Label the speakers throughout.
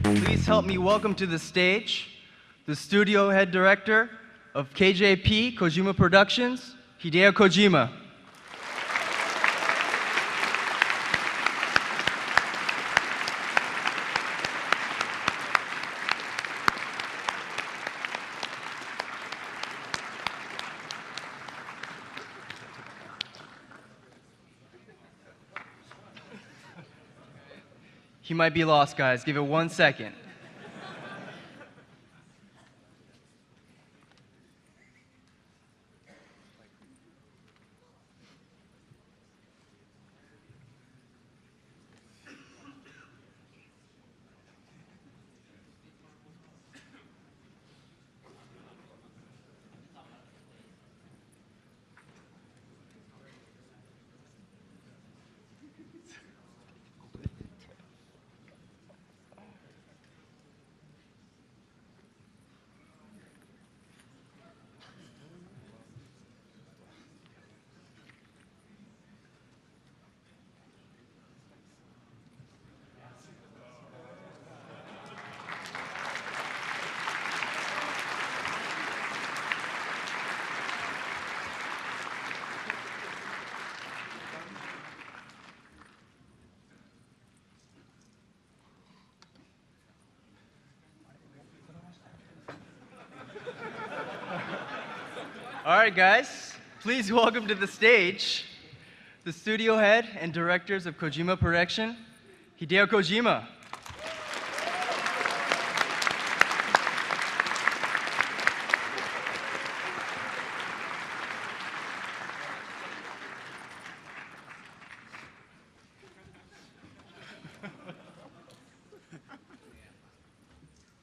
Speaker 1: Please help me welcome to the stage the studio head director of KJP Kojima Productions, Hideo Kojima. He might be lost, guys. Give it 1 second. All right, guys, please welcome to the stage the studio head and directors of Kojima Production, Hideo Kojima.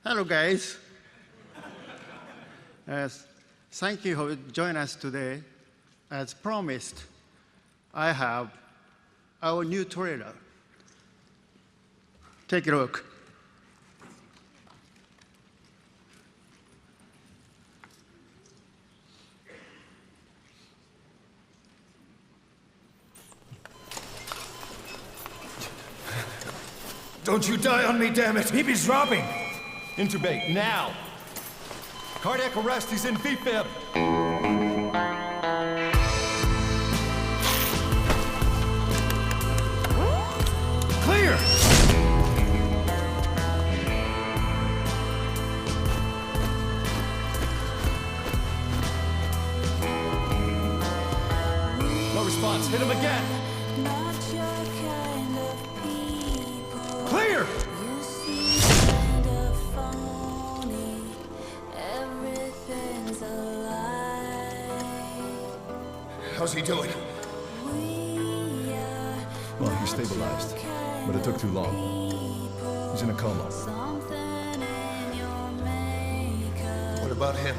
Speaker 2: Hello, guys. Thank you for joining us today. As promised, I have our new trailer. Take a look.
Speaker 3: Don't you die on me, damn it! He's dropping! Intubate, now! Cardiac arrest, he's in VFib! Clear! No response, hit him again! Clear! How's he doing?
Speaker 4: Well, he's stabilized, but it took too long. He's in a coma.
Speaker 3: What about him?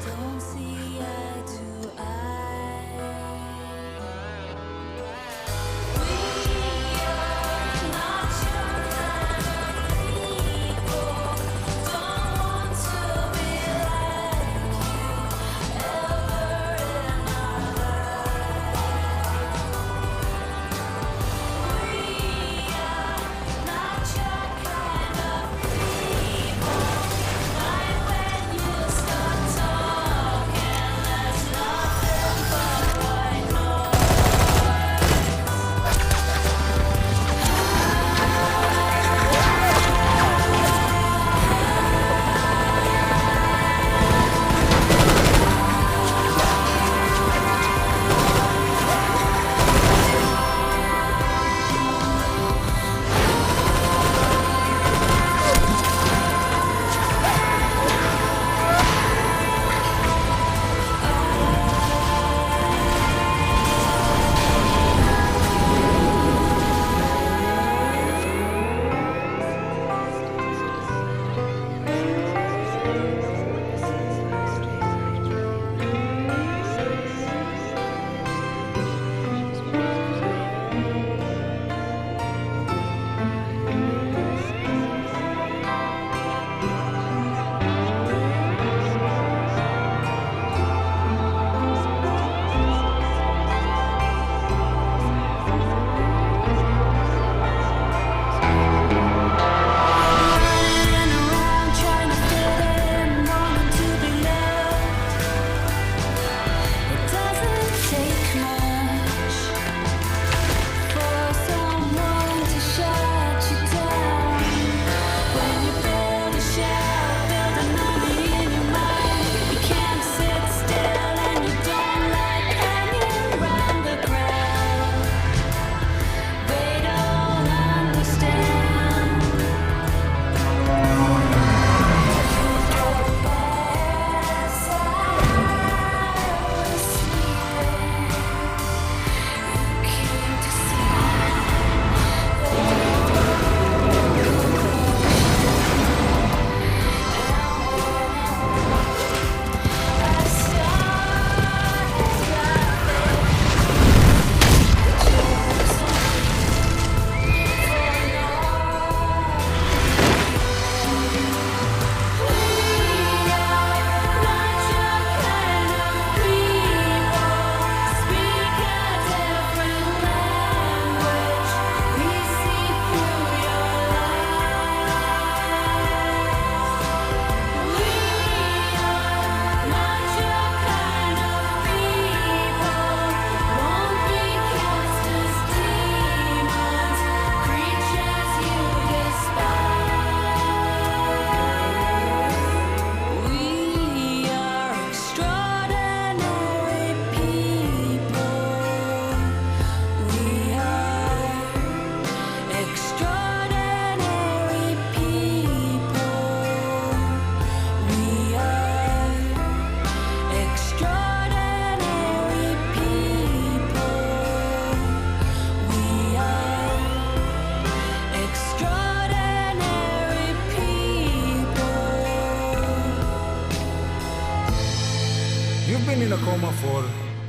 Speaker 5: in a coma for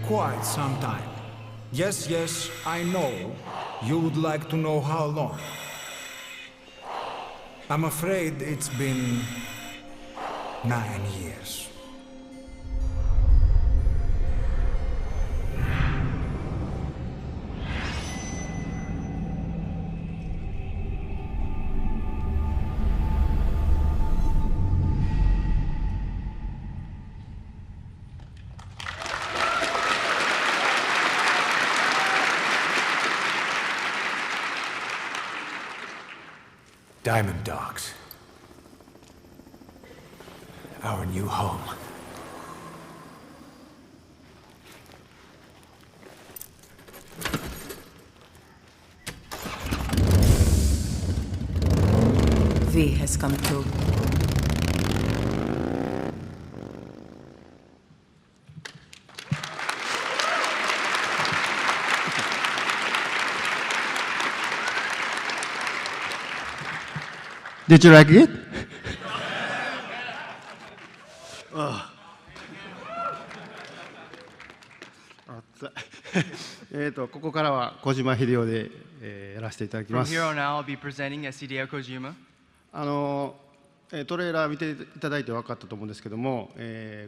Speaker 5: quite some time. Yes, yes, I know. You would like to know how long. I'm afraid it's been 9 years.
Speaker 3: Diamond Dogs. Our new home.
Speaker 6: V has come through.
Speaker 2: Did you like it? ここからは小島秀夫で、やらせていただき
Speaker 1: From
Speaker 2: ます。
Speaker 1: here on out, I'll be presenting as Hideo Kojima.
Speaker 2: トレーラー見ていただいて分かったと思うんですけども、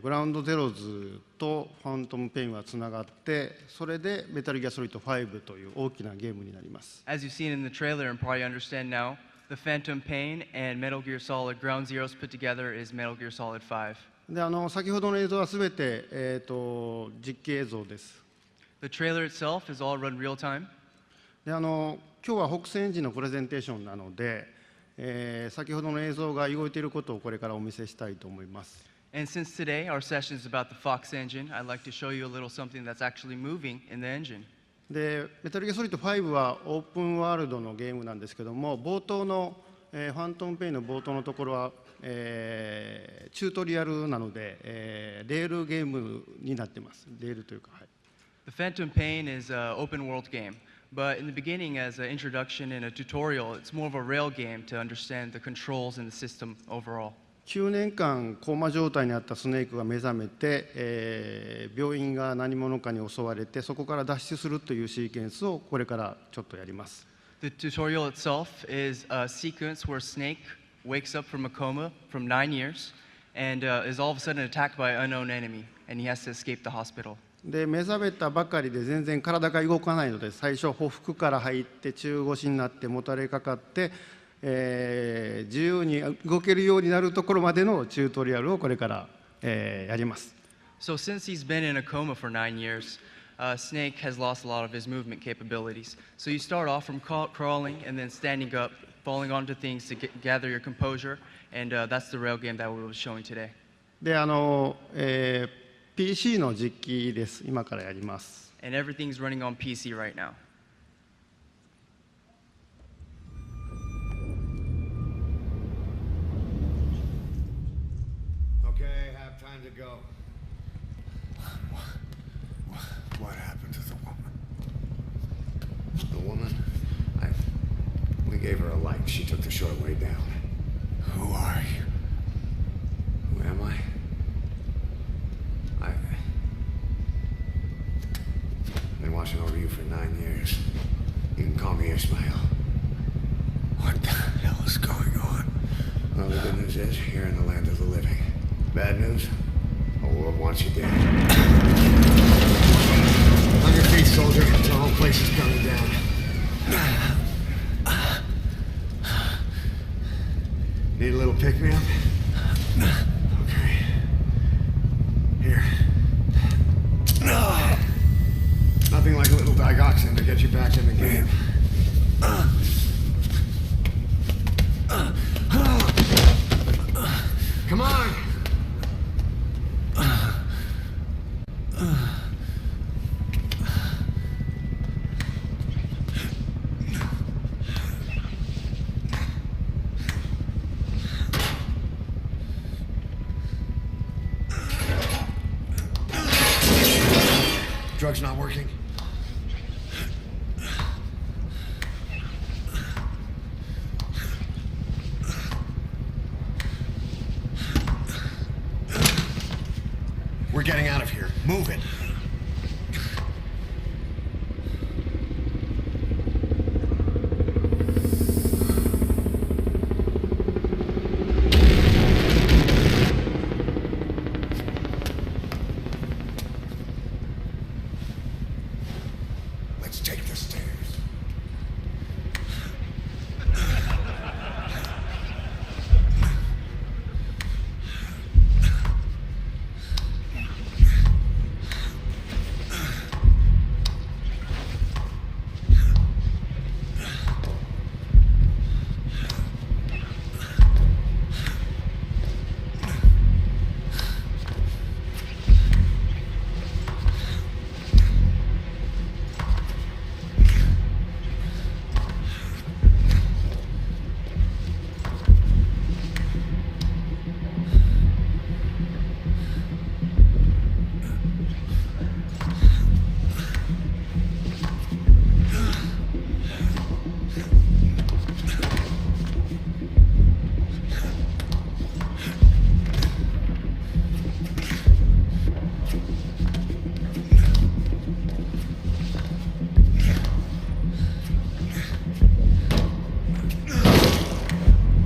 Speaker 2: グラウンドゼロズとファントムペインはつながって、それでメタルギアソリッド5という大きなゲームになります。
Speaker 1: As you've seen in the trailer and probably understand now, the Phantom Pain and Metal Gear Solid Ground Zeroes put together is Metal Gear Solid 5.
Speaker 2: で先ほどの映像はすべて、実機映像です。
Speaker 1: The trailer itself is all run real time.
Speaker 2: で今日は北西エンジンのプレゼンテーションなので、先ほどの映像が動いていることをこれからお見せしたいと思います。
Speaker 1: And since today our session is about the Fox engine, I'd like to show you a little something that's actually moving in the engine.
Speaker 2: でメタルギアソリッド5はオープンワールドのゲームなんですけども、冒頭の、ファントムペインの冒頭のところは、チュートリアルなので、レールゲームになってます。レールというか、はい。
Speaker 1: The Phantom Pain is an open world game, but in the beginning as an introduction and a tutorial, it's more of a rail game to understand the controls in the system overall.
Speaker 2: 9年間コーマ状態にあったスネークが目覚めて、病院が何者かに襲われてそこから脱出するというシーケンスをこれからちょっとやります。
Speaker 1: The tutorial itself is a sequence where Snake wakes up from a coma from 9 years and is all of a sudden attacked by an unknown enemy, and he has to escape the hospital.
Speaker 2: で目覚めたばかりで全然体が動かないので、最初歩幅から入って中腰になってもたれかかって、自由に動けるようになるところまでのチュートリアルをこれから、やります。
Speaker 1: So since he's been in a coma for 9 years, Snake has lost a lot of his movement capabilities. So you start off from crawling and then standing up, falling onto things to gather your composure, and that's the rail game that we'll be showing today.
Speaker 2: でPC の実機です。今からやります。
Speaker 1: And everything's running on PC right now.
Speaker 3: Okay, have time to go. What happened to the woman? The woman? We gave her a light. She took the short way down. Who are you? Who am I? I've been watching over you for 9 years. You can call me Ishmael.
Speaker 5: What the hell is going on?
Speaker 3: Well, the good news is you're in the land of the living. Bad news? The world wants you dead. On your feet, soldier. The whole place is coming down. Need a little pick-me-up? Okay. Here. Nothing like a little digoxin to get you back in the game. Come on! Drug's not working. We're getting out of here. Move it. Let's take the stairs.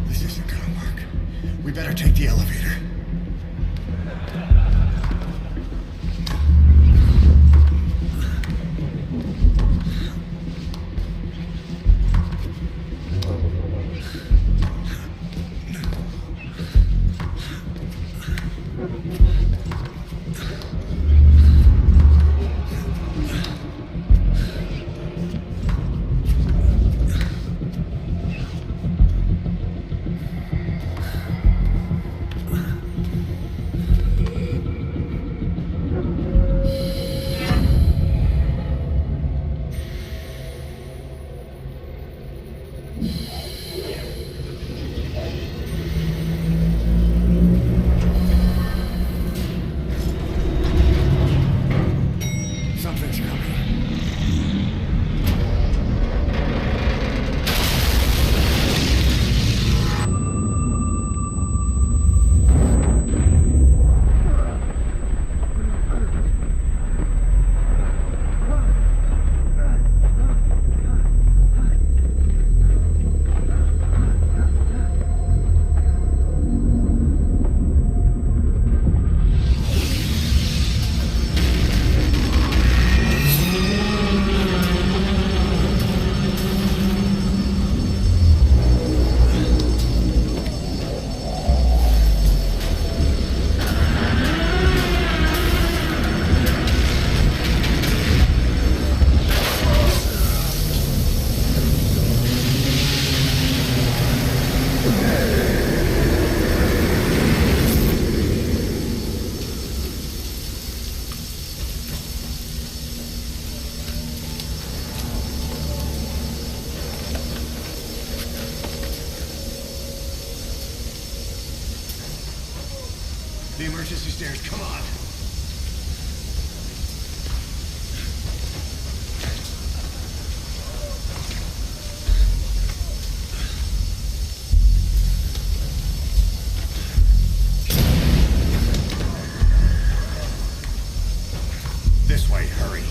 Speaker 3: This isn't gonna work. We better take the elevator. Something's coming. The emergency stairs, come on. This way, hurry.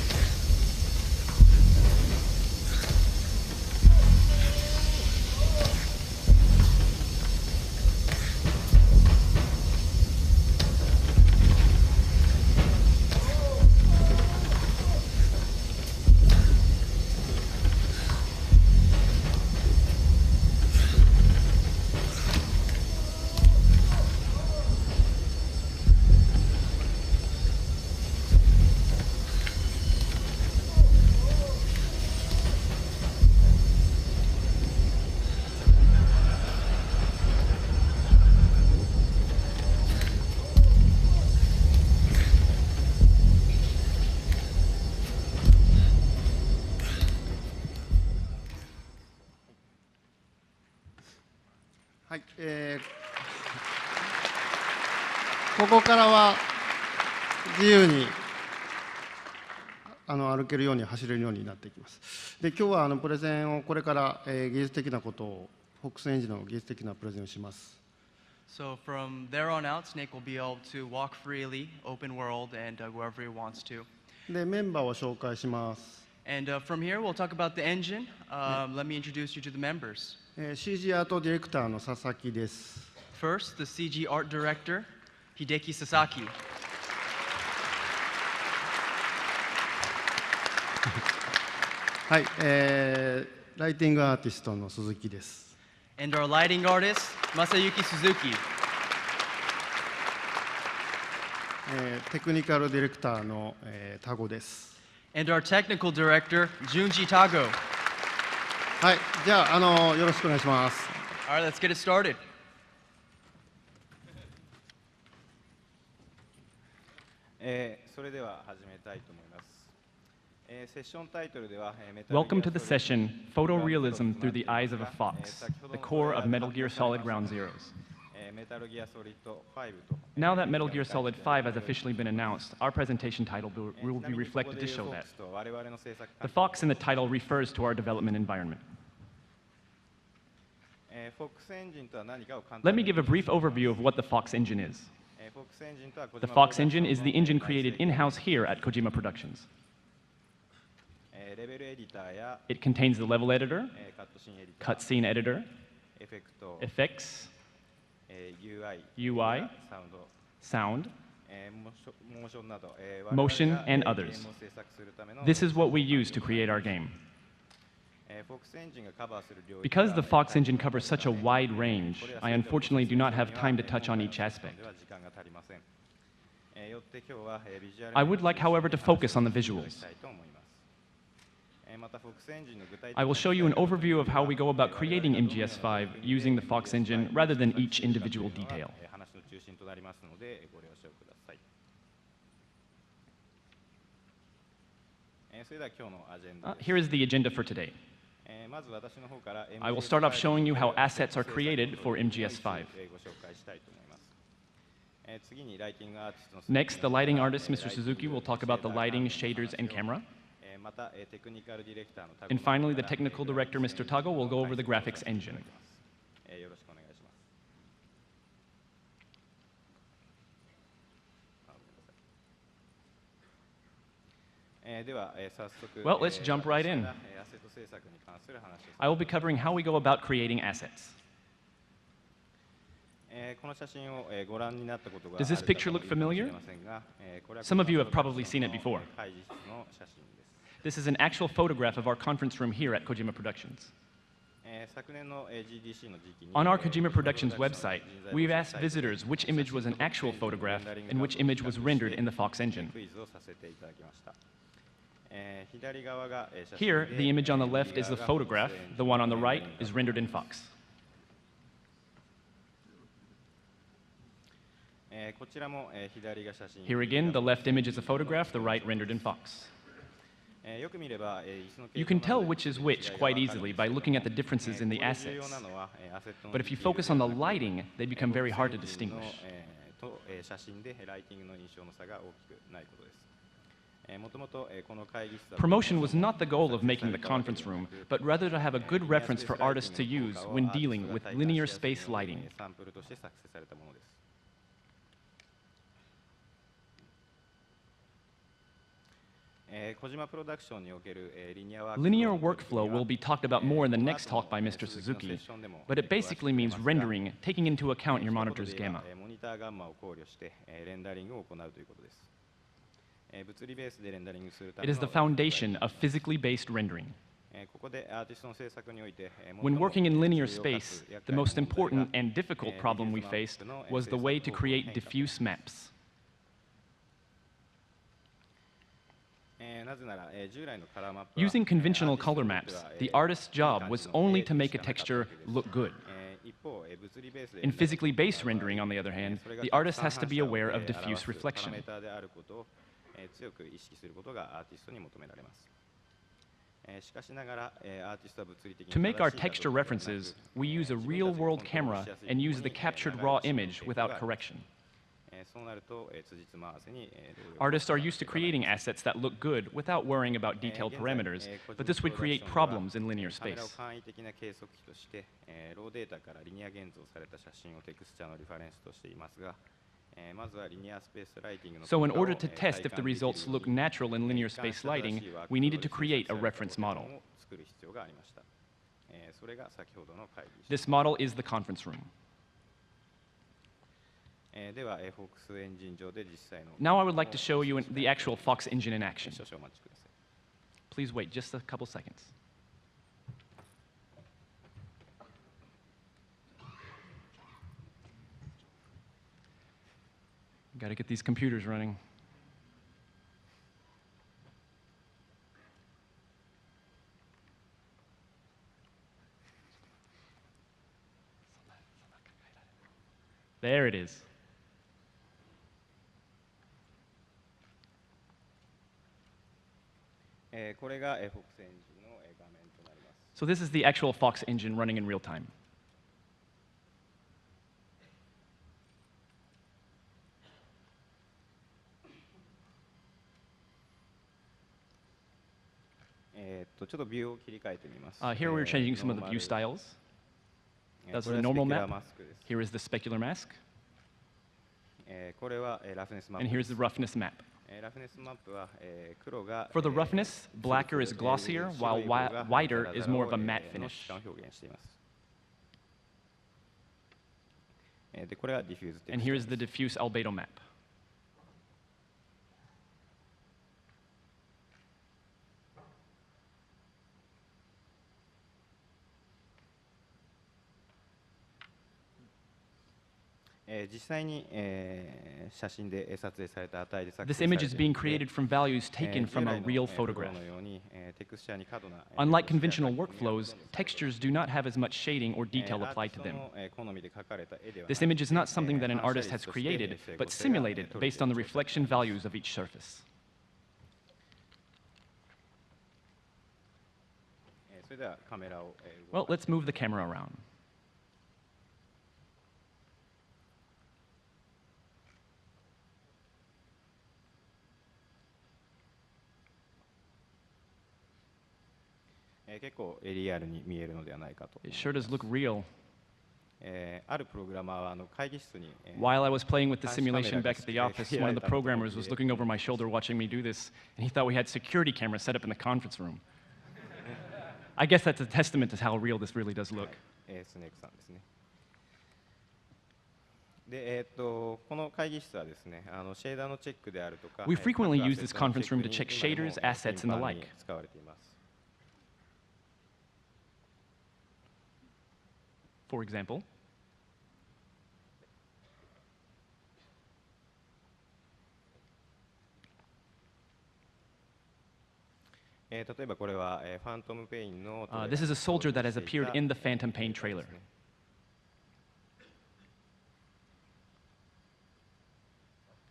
Speaker 2: はい、ここからは自由に歩けるように走れるようになっていきます。で、今日はプレゼンをこれから、技術的なことを、フォックスエンジンの技術的なプレゼンをします。
Speaker 1: So from there on out, Snake will be able to walk freely, open world, and wherever he wants to.
Speaker 2: で、メンバーを紹介します。
Speaker 1: And from here, we'll talk about the engine. Let me introduce you to the members.
Speaker 2: CG アートディレクターの佐々木です。
Speaker 1: First, the CG art director, Hideki Sasaki.
Speaker 2: はい、ライティングアーティストの鈴木です。
Speaker 1: And our lighting artist, Masayuki Suzuki.
Speaker 2: テクニカルディレクターの、タゴです。
Speaker 1: And our technical director, Junji Tago.
Speaker 2: はい、じゃあ、よろしくお願いします。
Speaker 1: All right, let's get it started.
Speaker 7: それでは始めたいと思います。セッションタイトルでは
Speaker 8: Welcome to the session, Photorealism Through the Eyes of a Fox, the core of Metal Gear Solid Ground Zeroes. Now that Metal Gear Solid 5 has officially been announced, our presentation title will be reflected to show that. The fox in the title refers to our development environment. Let me give a brief overview of what the Fox engine is. The Fox engine is the engine created in-house here at Kojima Productions. It contains the level editor, cutscene editor, effects, UI, sound, motion, and others. This is what we use to create our game. Because the Fox engine covers such a wide range, I unfortunately do not have time to touch on each aspect. I would like, however, to focus on the visuals. I will show you an overview of how we go about creating MGS5 using the Fox engine rather than each individual detail. Here is the agenda for today. I will start off showing you how assets are created for MGS5. Next, the lighting artist, Mr. Suzuki, will talk about the lighting, shaders, and camera. And finally, the technical director, Mr. Tago, will go over the graphics engine. Well, let's jump right in. I will be covering how we go about creating assets. Does this picture look familiar? Some of you have probably seen it before. This is an actual photograph of our conference room here at Kojima Productions. On our Kojima Productions website, we've asked visitors which image was an actual photograph and which image was rendered in the Fox engine. Here, the image on the left is the photograph, the one on the right is rendered in Fox. Here again, the left image is a photograph, the right rendered in Fox. You can tell which is which quite easily by looking at the differences in the assets. But if you focus on the lighting, they become very hard to distinguish. Promotion was not the goal of making the conference room, but rather to have a good reference for artists to use when dealing with linear space lighting. Linear workflow will be talked about more in the next talk by Mr. Suzuki, but it basically means rendering, taking into account your monitor's gamma. It is the foundation of physically based rendering. When working in linear space, the most important and difficult problem we faced was the way to create diffuse maps. Using conventional color maps, the artist's job was only to make a texture look good. In physically based rendering, on the other hand, the artist has to be aware of diffuse reflection. To make our texture references, we use a real-world camera and use the captured raw image without correction. Artists are used to creating assets that look good without worrying about detailed parameters, but this would create problems in linear space. So in order to test if the results look natural in linear space lighting, we needed to create a reference model. This model is the conference room. Now I would like to show you the actual Fox engine in action. Please wait just a couple seconds. Got to get these computers running. There it is. So this is the actual Fox engine running in real time. Here we're changing some of the view styles. That's the normal map. Here is the specular mask. And here's the roughness map. For the roughness, blacker is glossier, while whiter is more of a matte finish. And here's the diffuse albedo map. This image is being created from values taken from a real photograph. Unlike conventional workflows, textures do not have as much shading or detail applied to them. This image is not something that an artist has created, but simulated based on the reflection values of each surface. Well, let's move the camera around. It sure does look real. While I was playing with the simulation back at the office, one of the programmers was looking over my shoulder watching me do this, and he thought we had security cameras set up in the conference room. I guess that's a testament to how real this really does look. We frequently use this conference room to check shaders, assets, and the like. For example, this is a soldier that has appeared in the Phantom Pain trailer.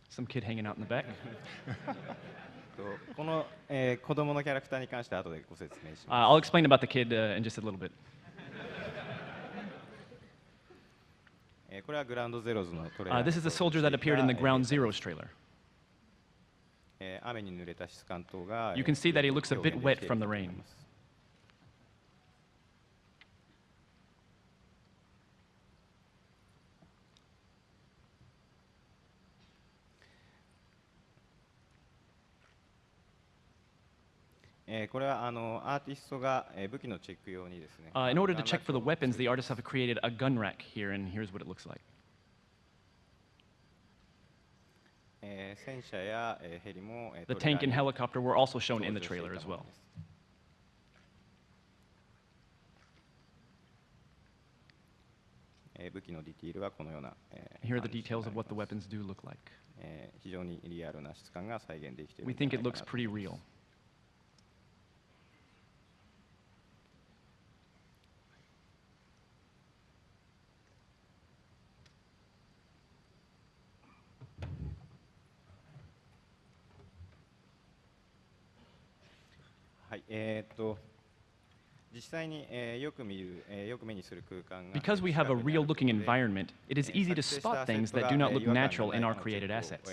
Speaker 8: Some kid hanging out in the back. I'll explain about the kid in just a little bit. This is a soldier that appeared in the Ground Zeroes trailer. You can see that he looks a bit wet from the rain. In order to check for the weapons, the artists have created a gun rack here, and here's what it looks like. The tank and helicopter were also shown in the trailer as well. Here are the details of what the weapons do look like. We think it looks pretty real. Because we have a real-looking environment, it is easy to spot things that do not look natural in our created assets.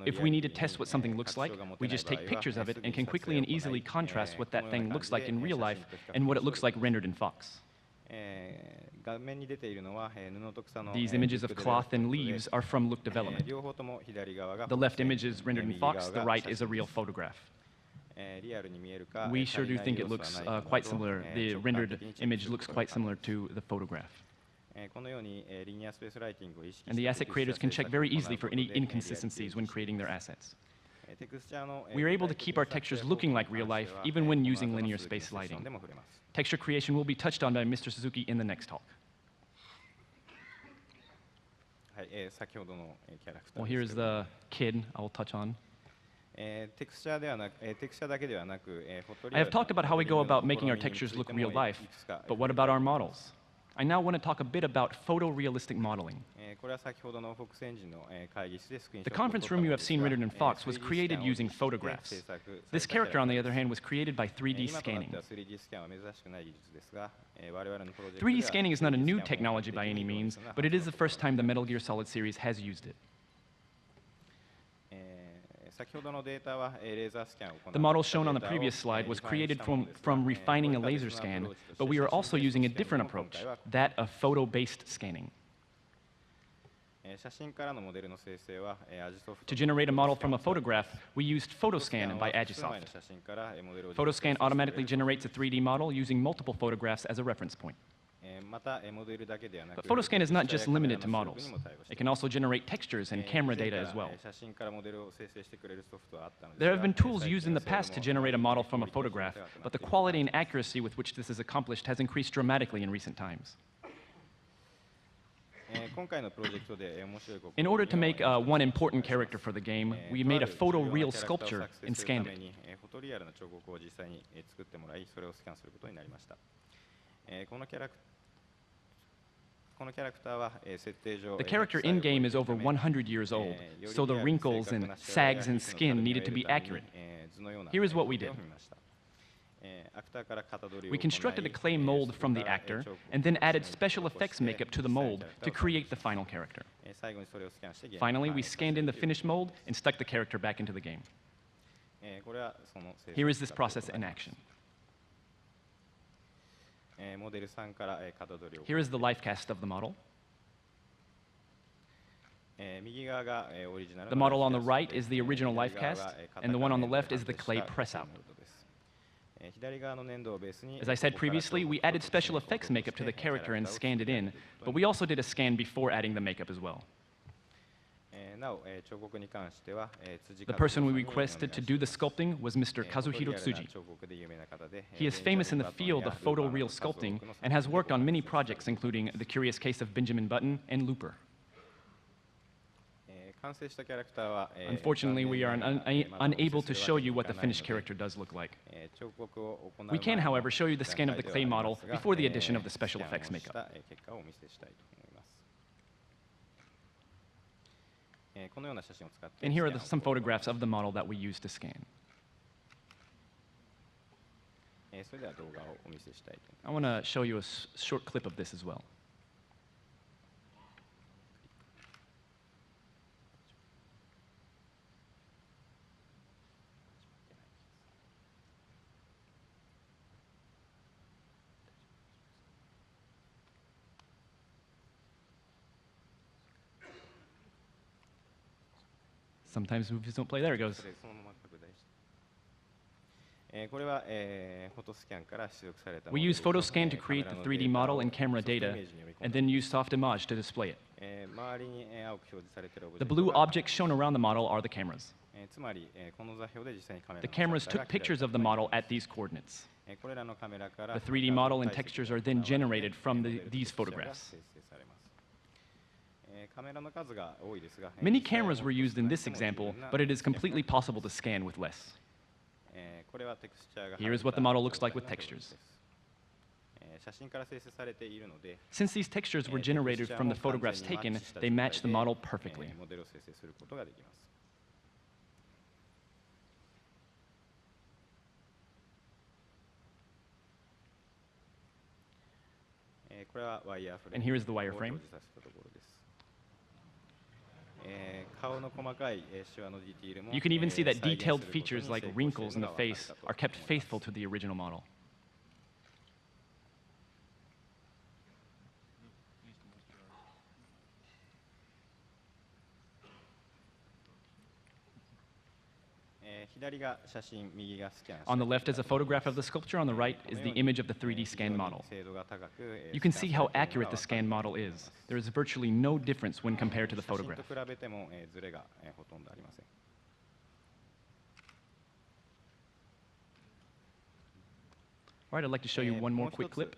Speaker 8: If we need to test what something looks like, we just take pictures of it and can quickly and easily contrast what that thing looks like in real life and what it looks like rendered in Fox. These images of cloth and leaves are from Look Development. The left image is rendered in Fox, the right is a real photograph. We sure do think it looks quite similar. The rendered image looks quite similar to the photograph. And the asset creators can check very easily for any inconsistencies when creating their assets. We are able to keep our textures looking like real life, even when using linear space lighting. Texture creation will be touched on by Mr. Suzuki in the next talk. Well, here's the kid I will touch on. I have talked about how we go about making our textures look real life, but what about our models? I now want to talk a bit about photorealistic modeling. The conference room you have seen rendered in Fox was created using photographs. This character, on the other hand, was created by 3D scanning. 3D scanning is not a new technology by any means, but it is the first time the Metal Gear Solid series has used it. The model shown on the previous slide was created from refining a laser scan, but we are also using a different approach, that of photo-based scanning. To generate a model from a photograph, we used PhotoScan by Agisoft. PhotoScan automatically generates a 3D model using multiple photographs as a reference point. But PhotoScan is not just limited to models. It can also generate textures and camera data as well. There have been tools used in the past to generate a model from a photograph, but the quality and accuracy with which this is accomplished has increased dramatically in recent times. In order to make one important character for the game, we made a photoreal sculpture and scanned it. The character in-game is over 100 years old, so the wrinkles and sags in skin needed to be accurate. Here is what we did. We constructed a clay mold from the actor, and then added special effects makeup to the mold to create the final character. Finally, we scanned in the finished mold and stuck the character back into the game. Here is this process in action. Here is the life cast of the model. The model on the right is the original life cast, and the one on the left is the clay press-out. As I said previously, we added special effects makeup to the character and scanned it in, but we also did a scan before adding the makeup as well. The person we requested to do the sculpting was Mr. Kazuhiro Tsuji. He is famous in the field of photoreal sculpting and has worked on many projects including The Curious Case of Benjamin Button and Looper. Unfortunately, we are unable to show you what the finished character does look like. We can, however, show you the scan of the clay model before the addition of the special effects makeup. And here are some photographs of the model that we used to scan. I want to show you a short clip of this as well. Sometimes movies don't play. There it goes. We use PhotoScan to create the 3D model and camera data, and then use Soft Image to display it. The blue objects shown around the model are the cameras. The cameras took pictures of the model at these coordinates. The 3D model and textures are then generated from these photographs. Many cameras were used in this example, but it is completely possible to scan with less. Here is what the model looks like with textures. Since these textures were generated from the photographs taken, they match the model perfectly. And here is the wireframe. You can even see that detailed features like wrinkles in the face are kept faithful to the original model. On the left is a photograph of the sculpture, on the right is the image of the 3D scanned model. You can see how accurate the scanned model is. There is virtually no difference when compared to the photograph. All right, I'd like to show you one more quick clip.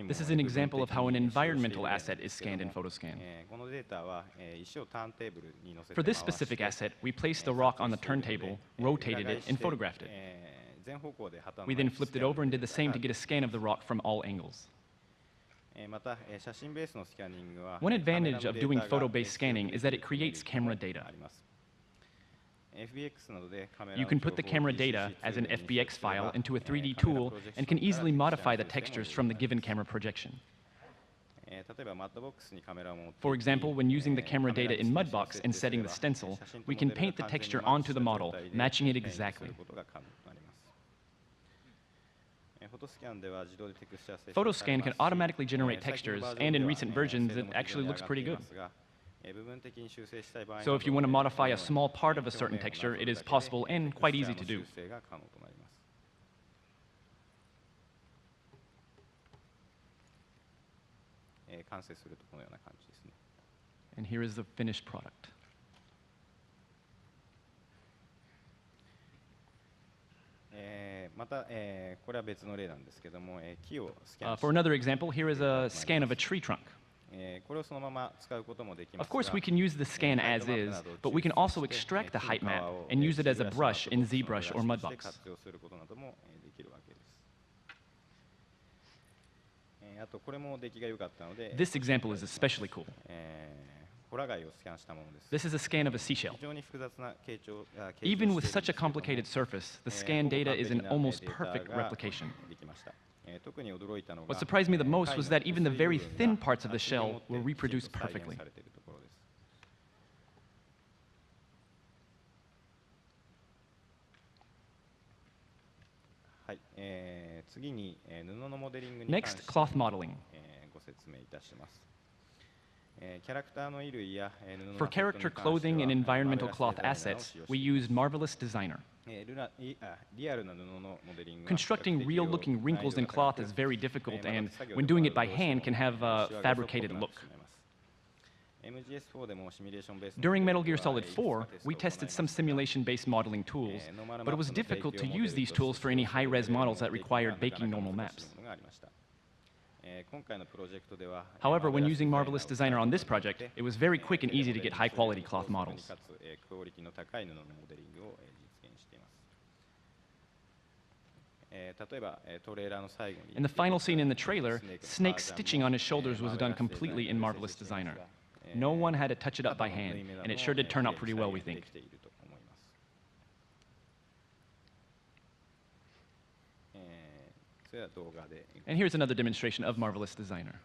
Speaker 8: This is an example of how an environmental asset is scanned in PhotoScan. For this specific asset, we placed the rock on the turntable, rotated it, and photographed it. We then flipped it over and did the same to get a scan of the rock from all angles. One advantage of doing photo-based scanning is that it creates camera data. You can put the camera data as an FBX file into a 3D tool and can easily modify the textures from the given camera projection. For example, when using the camera data in Mudbox and setting the stencil, we can paint the texture onto the model, matching it exactly. PhotoScan can automatically generate textures, and in recent versions, it actually looks pretty good. So if you want to modify a small part of a certain texture, it is possible and quite easy to do. And here is the finished product. For another example, here is a scan of a tree trunk. Of course, we can use the scan as is, but we can also extract the height map and use it as a brush in ZBrush or Mudbox. This example is especially cool. This is a scan of a seashell. Even with such a complicated surface, the scan data is an almost perfect replication. What surprised me the most was that even the very thin parts of the shell were reproduced perfectly. Next, cloth modeling. For character clothing and environmental cloth assets, we used Marvelous Designer. Constructing real-looking wrinkles in cloth is very difficult, and when doing it by hand can have a fabricated look. During Metal Gear Solid 4, we tested some simulation-based modeling tools, but it was difficult to use these tools for any high-res models that required baking normal maps. However, when using Marvelous Designer on this project, it was very quick and easy to get high-quality cloth models. In the final scene in the trailer, Snake's stitching on his shoulders was done completely in Marvelous Designer. No one had to touch it up by hand, and it sure did turn out pretty well, we think. And here's another demonstration of Marvelous Designer.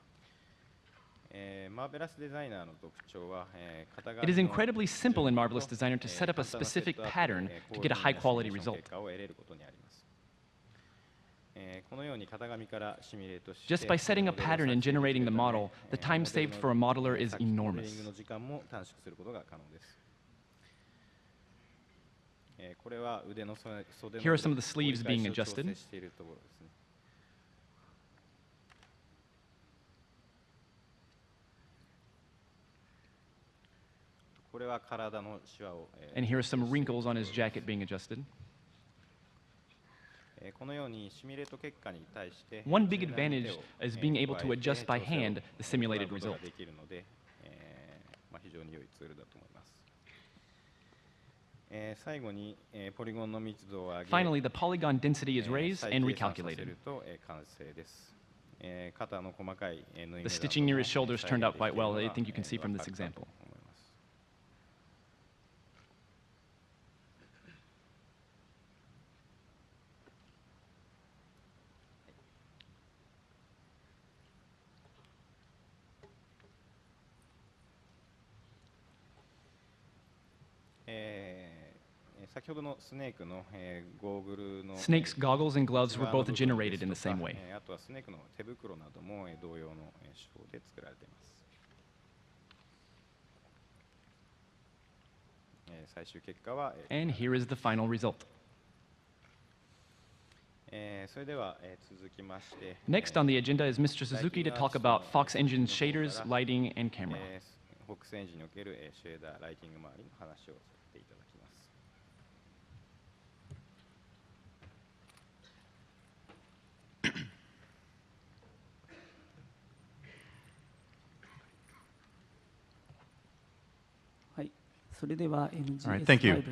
Speaker 8: It is incredibly simple in Marvelous Designer to set up a specific pattern to get a high-quality result. Just by setting a pattern and generating the model, the time saved for a modeler is enormous. Here are some of the sleeves being adjusted. And here are some wrinkles on his jacket being adjusted. One big advantage is being able to adjust by hand the simulated result. Finally, the polygon density is raised and recalculated. The stitching near his shoulders turned out quite well. I think you can see from this example. Snake's goggles and gloves were both generated in the same way. And here is the final result. Next on the agenda is Mr. Suzuki to talk about Fox Engine's shaders, lighting, and camera.
Speaker 7: FOX エンジンにおけるシェーダー、ライティング周りの話をさせていただきます。
Speaker 9: All right, thank you.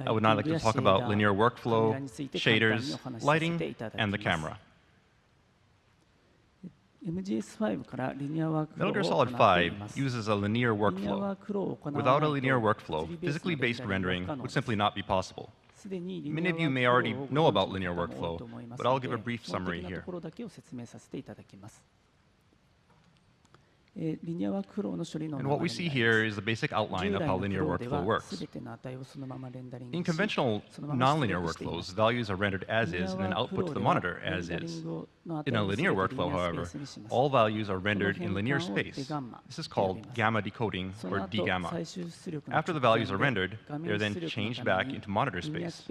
Speaker 9: I would now like to talk about linear workflow, shaders, lighting, and the camera. Metal Gear Solid 5 uses a linear workflow. Without a linear workflow, physically based rendering would simply not be possible. Many of you may already know about linear workflow, but I'll give a brief summary here. And what we see here is the basic outline of how linear workflow works. In conventional nonlinear workflows, values are rendered as is and then output to the monitor as is. In a linear workflow, however, all values are rendered in linear space. This is called gamma decoding or d-gamma. After the values are rendered, they are then changed back into monitor space,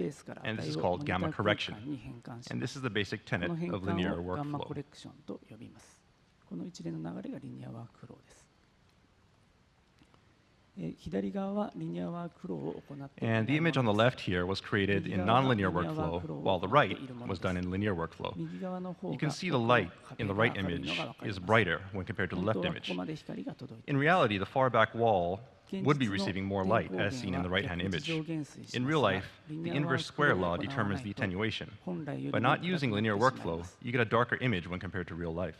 Speaker 9: and this is called gamma correction. And this is the basic tenet of linear workflow.
Speaker 10: この一連の流れがリニアワークフローです。左側はリニアワークフローを行っている。
Speaker 9: And the image on the left here was created in nonlinear workflow, while the right was done in linear workflow. You can see the light in the right image is brighter when compared to the left image. In reality, the far back wall would be receiving more light, as seen in the right-hand image. In real life, the inverse square law determines the attenuation. By not using linear workflow, you get a darker image when compared to real life.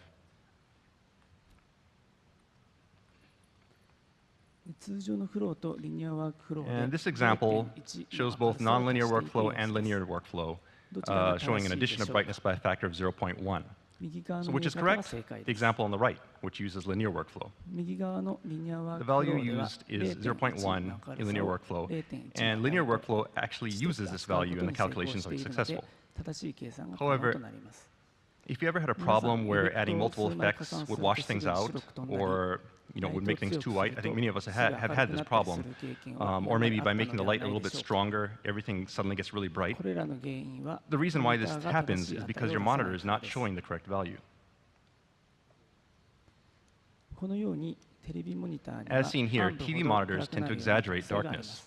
Speaker 9: And this example shows both nonlinear workflow and linear workflow, showing an addition of brightness by a factor of 0.1. So which is correct? The example on the right, which uses linear workflow. The value used is 0.1 in linear workflow, and linear workflow actually uses this value and the calculations are successful. However, if you ever had a problem where adding multiple effects would wash things out or would make things too white, I think many of us have had this problem. Or maybe by making the light a little bit stronger, everything suddenly gets really bright. The reason why this happens is because your monitor is not showing the correct value. As seen here, TV monitors tend to exaggerate darkness.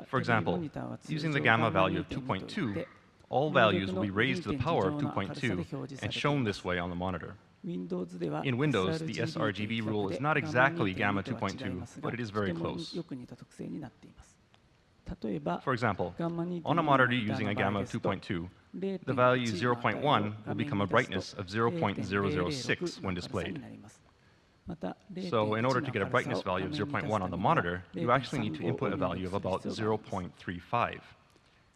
Speaker 9: For example, using the gamma value of 2.2, all values will be raised to the power of 2.2 and shown this way on the monitor. In Windows, the sRGB rule is not exactly gamma 2.2, but it is very close. For example, on a monitor using a gamma of 2.2, the value 0.1 will become a brightness of 0.006 when displayed. So in order to get a brightness value of 0.1 on the monitor, you actually need to input a value of about 0.35.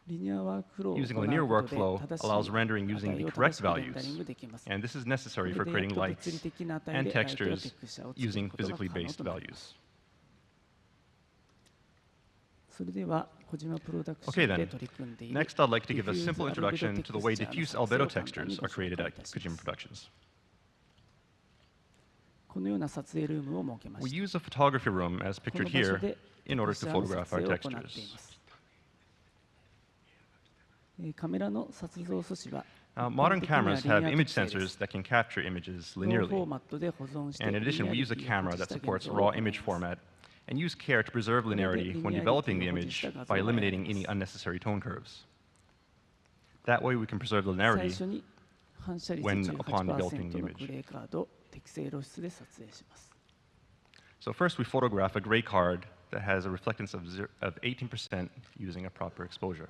Speaker 9: Using linear workflow allows rendering using the correct values, and this is necessary for creating lights and textures using physically based values. Okay then, next I'd like to give a simple introduction to the way diffuse albedo textures are created at Kojima Productions. We use a photography room as pictured here in order to photograph our textures. Modern cameras have image sensors that can capture images linearly. And in addition, we use a camera that supports raw image format and use care to preserve linearity when developing the image by eliminating any unnecessary tone curves. That way we can preserve the linearity upon developing the image. So first we photograph a gray card that has a reflectance of 18% using a proper exposure.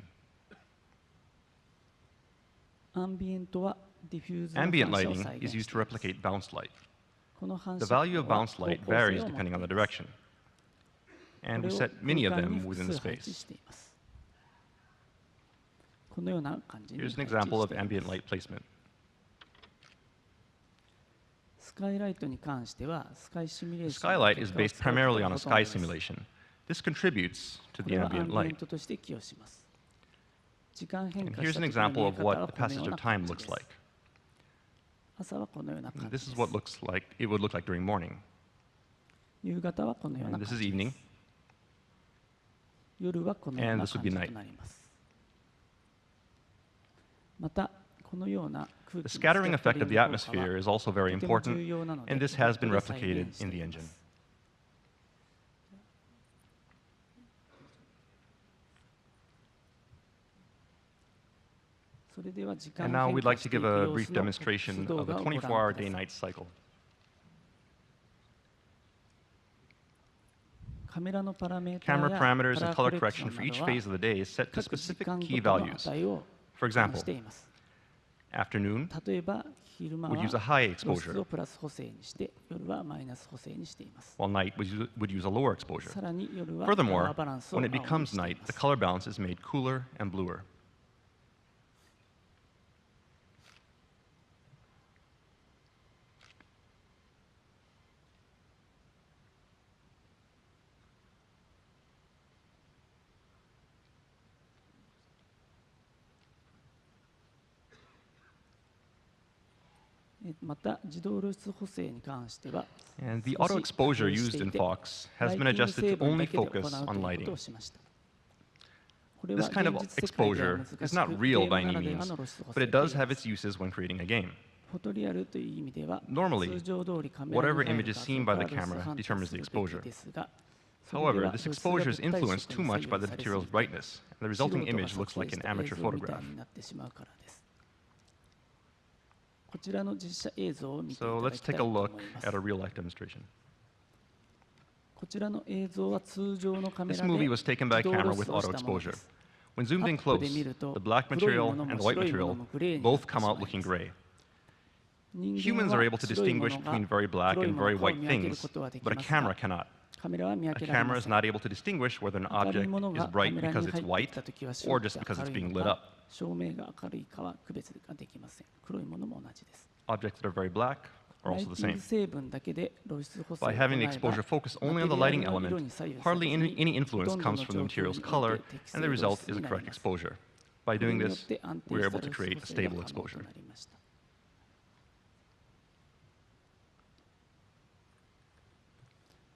Speaker 9: illumination.
Speaker 10: アンビエントはディフューズの
Speaker 9: Ambient
Speaker 10: 反射を
Speaker 9: lighting
Speaker 10: 再
Speaker 9: is
Speaker 10: 現
Speaker 9: used
Speaker 10: して
Speaker 9: to
Speaker 10: います
Speaker 9: replicate bounced light.
Speaker 10: この反
Speaker 9: The
Speaker 10: 射
Speaker 9: value
Speaker 10: 光
Speaker 9: of
Speaker 10: は
Speaker 9: bounced
Speaker 10: 方
Speaker 9: light
Speaker 10: 向性
Speaker 9: varies
Speaker 10: を持って
Speaker 9: depending
Speaker 10: い
Speaker 9: on the
Speaker 10: ます
Speaker 9: direction.
Speaker 10: こ
Speaker 9: And
Speaker 10: れ
Speaker 9: we
Speaker 10: を
Speaker 9: set many of
Speaker 10: 空間に
Speaker 9: them
Speaker 10: 複
Speaker 9: within the
Speaker 10: 数配置
Speaker 9: space.
Speaker 10: していますこのような感じに
Speaker 9: Here's
Speaker 10: 配
Speaker 9: an
Speaker 10: 置
Speaker 9: example
Speaker 10: し
Speaker 9: of
Speaker 10: ています
Speaker 9: ambient light placement.
Speaker 10: スカイライトに関してはスカイシミュレー
Speaker 9: The
Speaker 10: ションの
Speaker 9: skylight
Speaker 10: 結
Speaker 9: is
Speaker 10: 果を
Speaker 9: based
Speaker 10: 使うこと
Speaker 9: primarily
Speaker 10: が
Speaker 9: on a
Speaker 10: ほとんど
Speaker 9: sky
Speaker 10: です
Speaker 9: simulation. This contributes to
Speaker 10: こ
Speaker 9: the
Speaker 10: れはアン
Speaker 9: ambient
Speaker 10: ビエン
Speaker 9: light.
Speaker 10: トとして寄与します時間変
Speaker 9: And
Speaker 10: 化
Speaker 9: here's
Speaker 10: した
Speaker 9: an
Speaker 10: 時の
Speaker 9: example
Speaker 10: 見え
Speaker 9: of
Speaker 10: 方は
Speaker 9: what the
Speaker 10: このよ
Speaker 9: passage
Speaker 10: うな
Speaker 9: of
Speaker 10: 感
Speaker 9: time
Speaker 10: じ
Speaker 9: looks
Speaker 10: です
Speaker 9: like.
Speaker 10: 朝はこのような感じ
Speaker 9: And
Speaker 10: で
Speaker 9: this
Speaker 10: す
Speaker 9: is what it would look like during morning.
Speaker 10: 夕方はこのような
Speaker 9: And
Speaker 10: 感
Speaker 9: this
Speaker 10: じ
Speaker 9: is
Speaker 10: で
Speaker 9: evening.
Speaker 10: す。夜はこのよう
Speaker 9: And
Speaker 10: な
Speaker 9: this would
Speaker 10: 感
Speaker 9: be
Speaker 10: じ
Speaker 9: night.
Speaker 10: となります。またこのような空
Speaker 9: The
Speaker 10: 気の
Speaker 9: scattering
Speaker 10: スキャ
Speaker 9: effect
Speaker 10: ッ
Speaker 9: of
Speaker 10: タ
Speaker 9: the
Speaker 10: リング効果
Speaker 9: atmosphere
Speaker 10: は
Speaker 9: is also very
Speaker 10: とても重
Speaker 9: important,
Speaker 10: 要なので
Speaker 9: and this has been
Speaker 10: ネットで再
Speaker 9: replicated
Speaker 10: 現して
Speaker 9: in the
Speaker 10: いま
Speaker 9: engine.
Speaker 10: す。それでは時間
Speaker 9: And
Speaker 10: を
Speaker 9: now
Speaker 10: 変
Speaker 9: we'd
Speaker 10: 化
Speaker 9: like
Speaker 10: し
Speaker 9: to
Speaker 10: てい
Speaker 9: give
Speaker 10: く
Speaker 9: a
Speaker 10: 様
Speaker 9: brief
Speaker 10: 子の
Speaker 9: demonstration
Speaker 10: 動
Speaker 9: of the
Speaker 10: 画をご覧くだ
Speaker 9: 24-hour
Speaker 10: さい。
Speaker 9: day-night cycle.
Speaker 10: カメラのパラメータ
Speaker 9: Camera
Speaker 10: や
Speaker 9: parameters
Speaker 10: カ
Speaker 9: and
Speaker 10: ラー
Speaker 9: color
Speaker 10: コレク
Speaker 9: correction
Speaker 10: ション
Speaker 9: for
Speaker 10: な
Speaker 9: each
Speaker 10: どは
Speaker 9: phase of the day is set to
Speaker 10: 各時
Speaker 9: specific
Speaker 10: 間ご
Speaker 9: key
Speaker 10: との
Speaker 9: values.
Speaker 10: 値を
Speaker 9: For
Speaker 10: 管
Speaker 9: example,
Speaker 10: しています。
Speaker 9: afternoon
Speaker 10: 例えば昼間
Speaker 9: would
Speaker 10: は
Speaker 9: use a high
Speaker 10: 露出
Speaker 9: exposure,
Speaker 10: をプラス補正にして夜はマイナス補正にしています。
Speaker 9: while night would use a lower exposure.
Speaker 10: さらに夜はカラ
Speaker 9: Furthermore,
Speaker 10: ーバランスを
Speaker 9: when
Speaker 10: 青
Speaker 9: it
Speaker 10: に
Speaker 9: becomes
Speaker 10: してい
Speaker 9: night,
Speaker 10: ま
Speaker 9: the
Speaker 10: す。
Speaker 9: color balance is made cooler and bluer.
Speaker 10: And また自動露出補正に関しては
Speaker 9: And the
Speaker 10: 少し
Speaker 9: auto exposure
Speaker 10: 工夫して
Speaker 9: used
Speaker 10: い
Speaker 9: in
Speaker 10: て
Speaker 9: Fox
Speaker 10: ラ
Speaker 9: has
Speaker 10: イ
Speaker 9: been
Speaker 10: ティング
Speaker 9: adjusted
Speaker 10: 成
Speaker 9: to
Speaker 10: 分
Speaker 9: only
Speaker 10: だけで行う
Speaker 9: focus
Speaker 10: と
Speaker 9: on
Speaker 10: いうこと
Speaker 9: lighting.
Speaker 10: をしました。これは
Speaker 9: This kind of
Speaker 10: 現実世界では
Speaker 9: exposure
Speaker 10: 難
Speaker 9: is
Speaker 10: しく
Speaker 9: not
Speaker 10: ゲ
Speaker 9: real
Speaker 10: ー
Speaker 9: by
Speaker 10: ムな
Speaker 9: any
Speaker 10: らでは
Speaker 9: means,
Speaker 10: の露出補
Speaker 9: but
Speaker 10: 正
Speaker 9: it
Speaker 10: と
Speaker 9: does
Speaker 10: 言い
Speaker 9: have
Speaker 10: ます。
Speaker 9: its uses when creating a game.
Speaker 10: フォトリアルという意味では
Speaker 9: Normally,
Speaker 10: 通常通りカメラに
Speaker 9: whatever
Speaker 10: 入る
Speaker 9: image is
Speaker 10: 画像
Speaker 9: seen
Speaker 10: か
Speaker 9: by
Speaker 10: ら
Speaker 9: the
Speaker 10: 露出
Speaker 9: camera
Speaker 10: 判定
Speaker 9: determines
Speaker 10: す
Speaker 9: the
Speaker 10: るべき
Speaker 9: exposure.
Speaker 10: ですが、それで
Speaker 9: However,
Speaker 10: は
Speaker 9: this
Speaker 10: 露出が
Speaker 9: exposure is
Speaker 10: 物体
Speaker 9: influenced
Speaker 10: 色
Speaker 9: too
Speaker 10: に
Speaker 9: much
Speaker 10: 左
Speaker 9: by
Speaker 10: 右
Speaker 9: the
Speaker 10: されすぎ
Speaker 9: material's
Speaker 10: て
Speaker 9: brightness, and the
Speaker 10: 素
Speaker 9: resulting
Speaker 10: 人が
Speaker 9: image
Speaker 10: 撮
Speaker 9: looks
Speaker 10: 影
Speaker 9: like
Speaker 10: し
Speaker 9: an
Speaker 10: た映
Speaker 9: amateur
Speaker 10: 像みたい
Speaker 9: photograph.
Speaker 10: になってしまうからです。こちらの実写映像を見ていた
Speaker 9: So
Speaker 10: だ
Speaker 9: let's
Speaker 10: きたい
Speaker 9: take
Speaker 10: と
Speaker 9: a
Speaker 10: 思
Speaker 9: look
Speaker 10: います。
Speaker 9: at a real-life demonstration.
Speaker 10: こちらの映像は通常のカメ
Speaker 9: This
Speaker 10: ラで
Speaker 9: movie
Speaker 10: 自
Speaker 9: was taken
Speaker 10: 動
Speaker 9: by
Speaker 10: 露
Speaker 9: camera
Speaker 10: 出
Speaker 9: with
Speaker 10: をし
Speaker 9: auto
Speaker 10: たもの
Speaker 9: exposure.
Speaker 10: です。
Speaker 9: When zoomed
Speaker 10: ア
Speaker 9: in
Speaker 10: ップで
Speaker 9: close,
Speaker 10: 見ると
Speaker 9: the black
Speaker 10: 黒いも
Speaker 9: material
Speaker 10: のも
Speaker 9: and the white
Speaker 10: 白いもの
Speaker 9: material
Speaker 10: もグレーになっ
Speaker 9: both
Speaker 10: て
Speaker 9: come
Speaker 10: しま
Speaker 9: out
Speaker 10: い
Speaker 9: looking
Speaker 10: ます。
Speaker 9: gray.
Speaker 10: 人
Speaker 9: Humans
Speaker 10: 間
Speaker 9: are
Speaker 10: は
Speaker 9: able to
Speaker 10: 白いも
Speaker 9: distinguish
Speaker 10: のが
Speaker 9: between very black
Speaker 10: 黒い
Speaker 9: and
Speaker 10: もの
Speaker 9: very
Speaker 10: かを
Speaker 9: white
Speaker 10: 見分ける
Speaker 9: things,
Speaker 10: ことはでき
Speaker 9: but a
Speaker 10: ます
Speaker 9: camera
Speaker 10: が、
Speaker 9: cannot.
Speaker 10: カメラは見
Speaker 9: A
Speaker 10: 分けられ
Speaker 9: camera
Speaker 10: ま
Speaker 9: is
Speaker 10: せん。
Speaker 9: not able to distinguish whether an
Speaker 10: 明るい
Speaker 9: object
Speaker 10: もの
Speaker 9: is
Speaker 10: がカ
Speaker 9: bright
Speaker 10: メラ
Speaker 9: because
Speaker 10: に
Speaker 9: it's
Speaker 10: 入って
Speaker 9: white
Speaker 10: きたときは
Speaker 9: or
Speaker 10: 白
Speaker 9: just
Speaker 10: か
Speaker 9: because
Speaker 10: 明
Speaker 9: it's
Speaker 10: るい
Speaker 9: being
Speaker 10: の
Speaker 9: lit
Speaker 10: か
Speaker 9: up.
Speaker 10: 照明が明るいかは区別ができません。黒いものも同じです。
Speaker 9: Objects that are very black are
Speaker 10: ライ
Speaker 9: also
Speaker 10: テ
Speaker 9: the
Speaker 10: ィング
Speaker 9: same.
Speaker 10: 成分だけで露出補正を
Speaker 9: By
Speaker 10: 行
Speaker 9: having
Speaker 10: え
Speaker 9: the
Speaker 10: ば
Speaker 9: exposure focus
Speaker 10: マ
Speaker 9: only
Speaker 10: テ
Speaker 9: on the
Speaker 10: リアル
Speaker 9: lighting
Speaker 10: の色
Speaker 9: element,
Speaker 10: に左右され
Speaker 9: hardly
Speaker 10: ずに
Speaker 9: any
Speaker 10: ほ
Speaker 9: influence
Speaker 10: とんど
Speaker 9: comes
Speaker 10: の
Speaker 9: from the
Speaker 10: 状況
Speaker 9: material's
Speaker 10: におい
Speaker 9: color,
Speaker 10: て適
Speaker 9: and the
Speaker 10: 正露
Speaker 9: result
Speaker 10: 出
Speaker 9: is a
Speaker 10: になり
Speaker 9: correct
Speaker 10: ます。
Speaker 9: exposure. By
Speaker 10: これ
Speaker 9: doing
Speaker 10: によっ
Speaker 9: this,
Speaker 10: て安定
Speaker 9: we're
Speaker 10: した
Speaker 9: able to
Speaker 10: 露出
Speaker 9: create
Speaker 10: 補
Speaker 9: a
Speaker 10: 正
Speaker 9: stable
Speaker 10: が可能と
Speaker 9: exposure.
Speaker 10: なりました。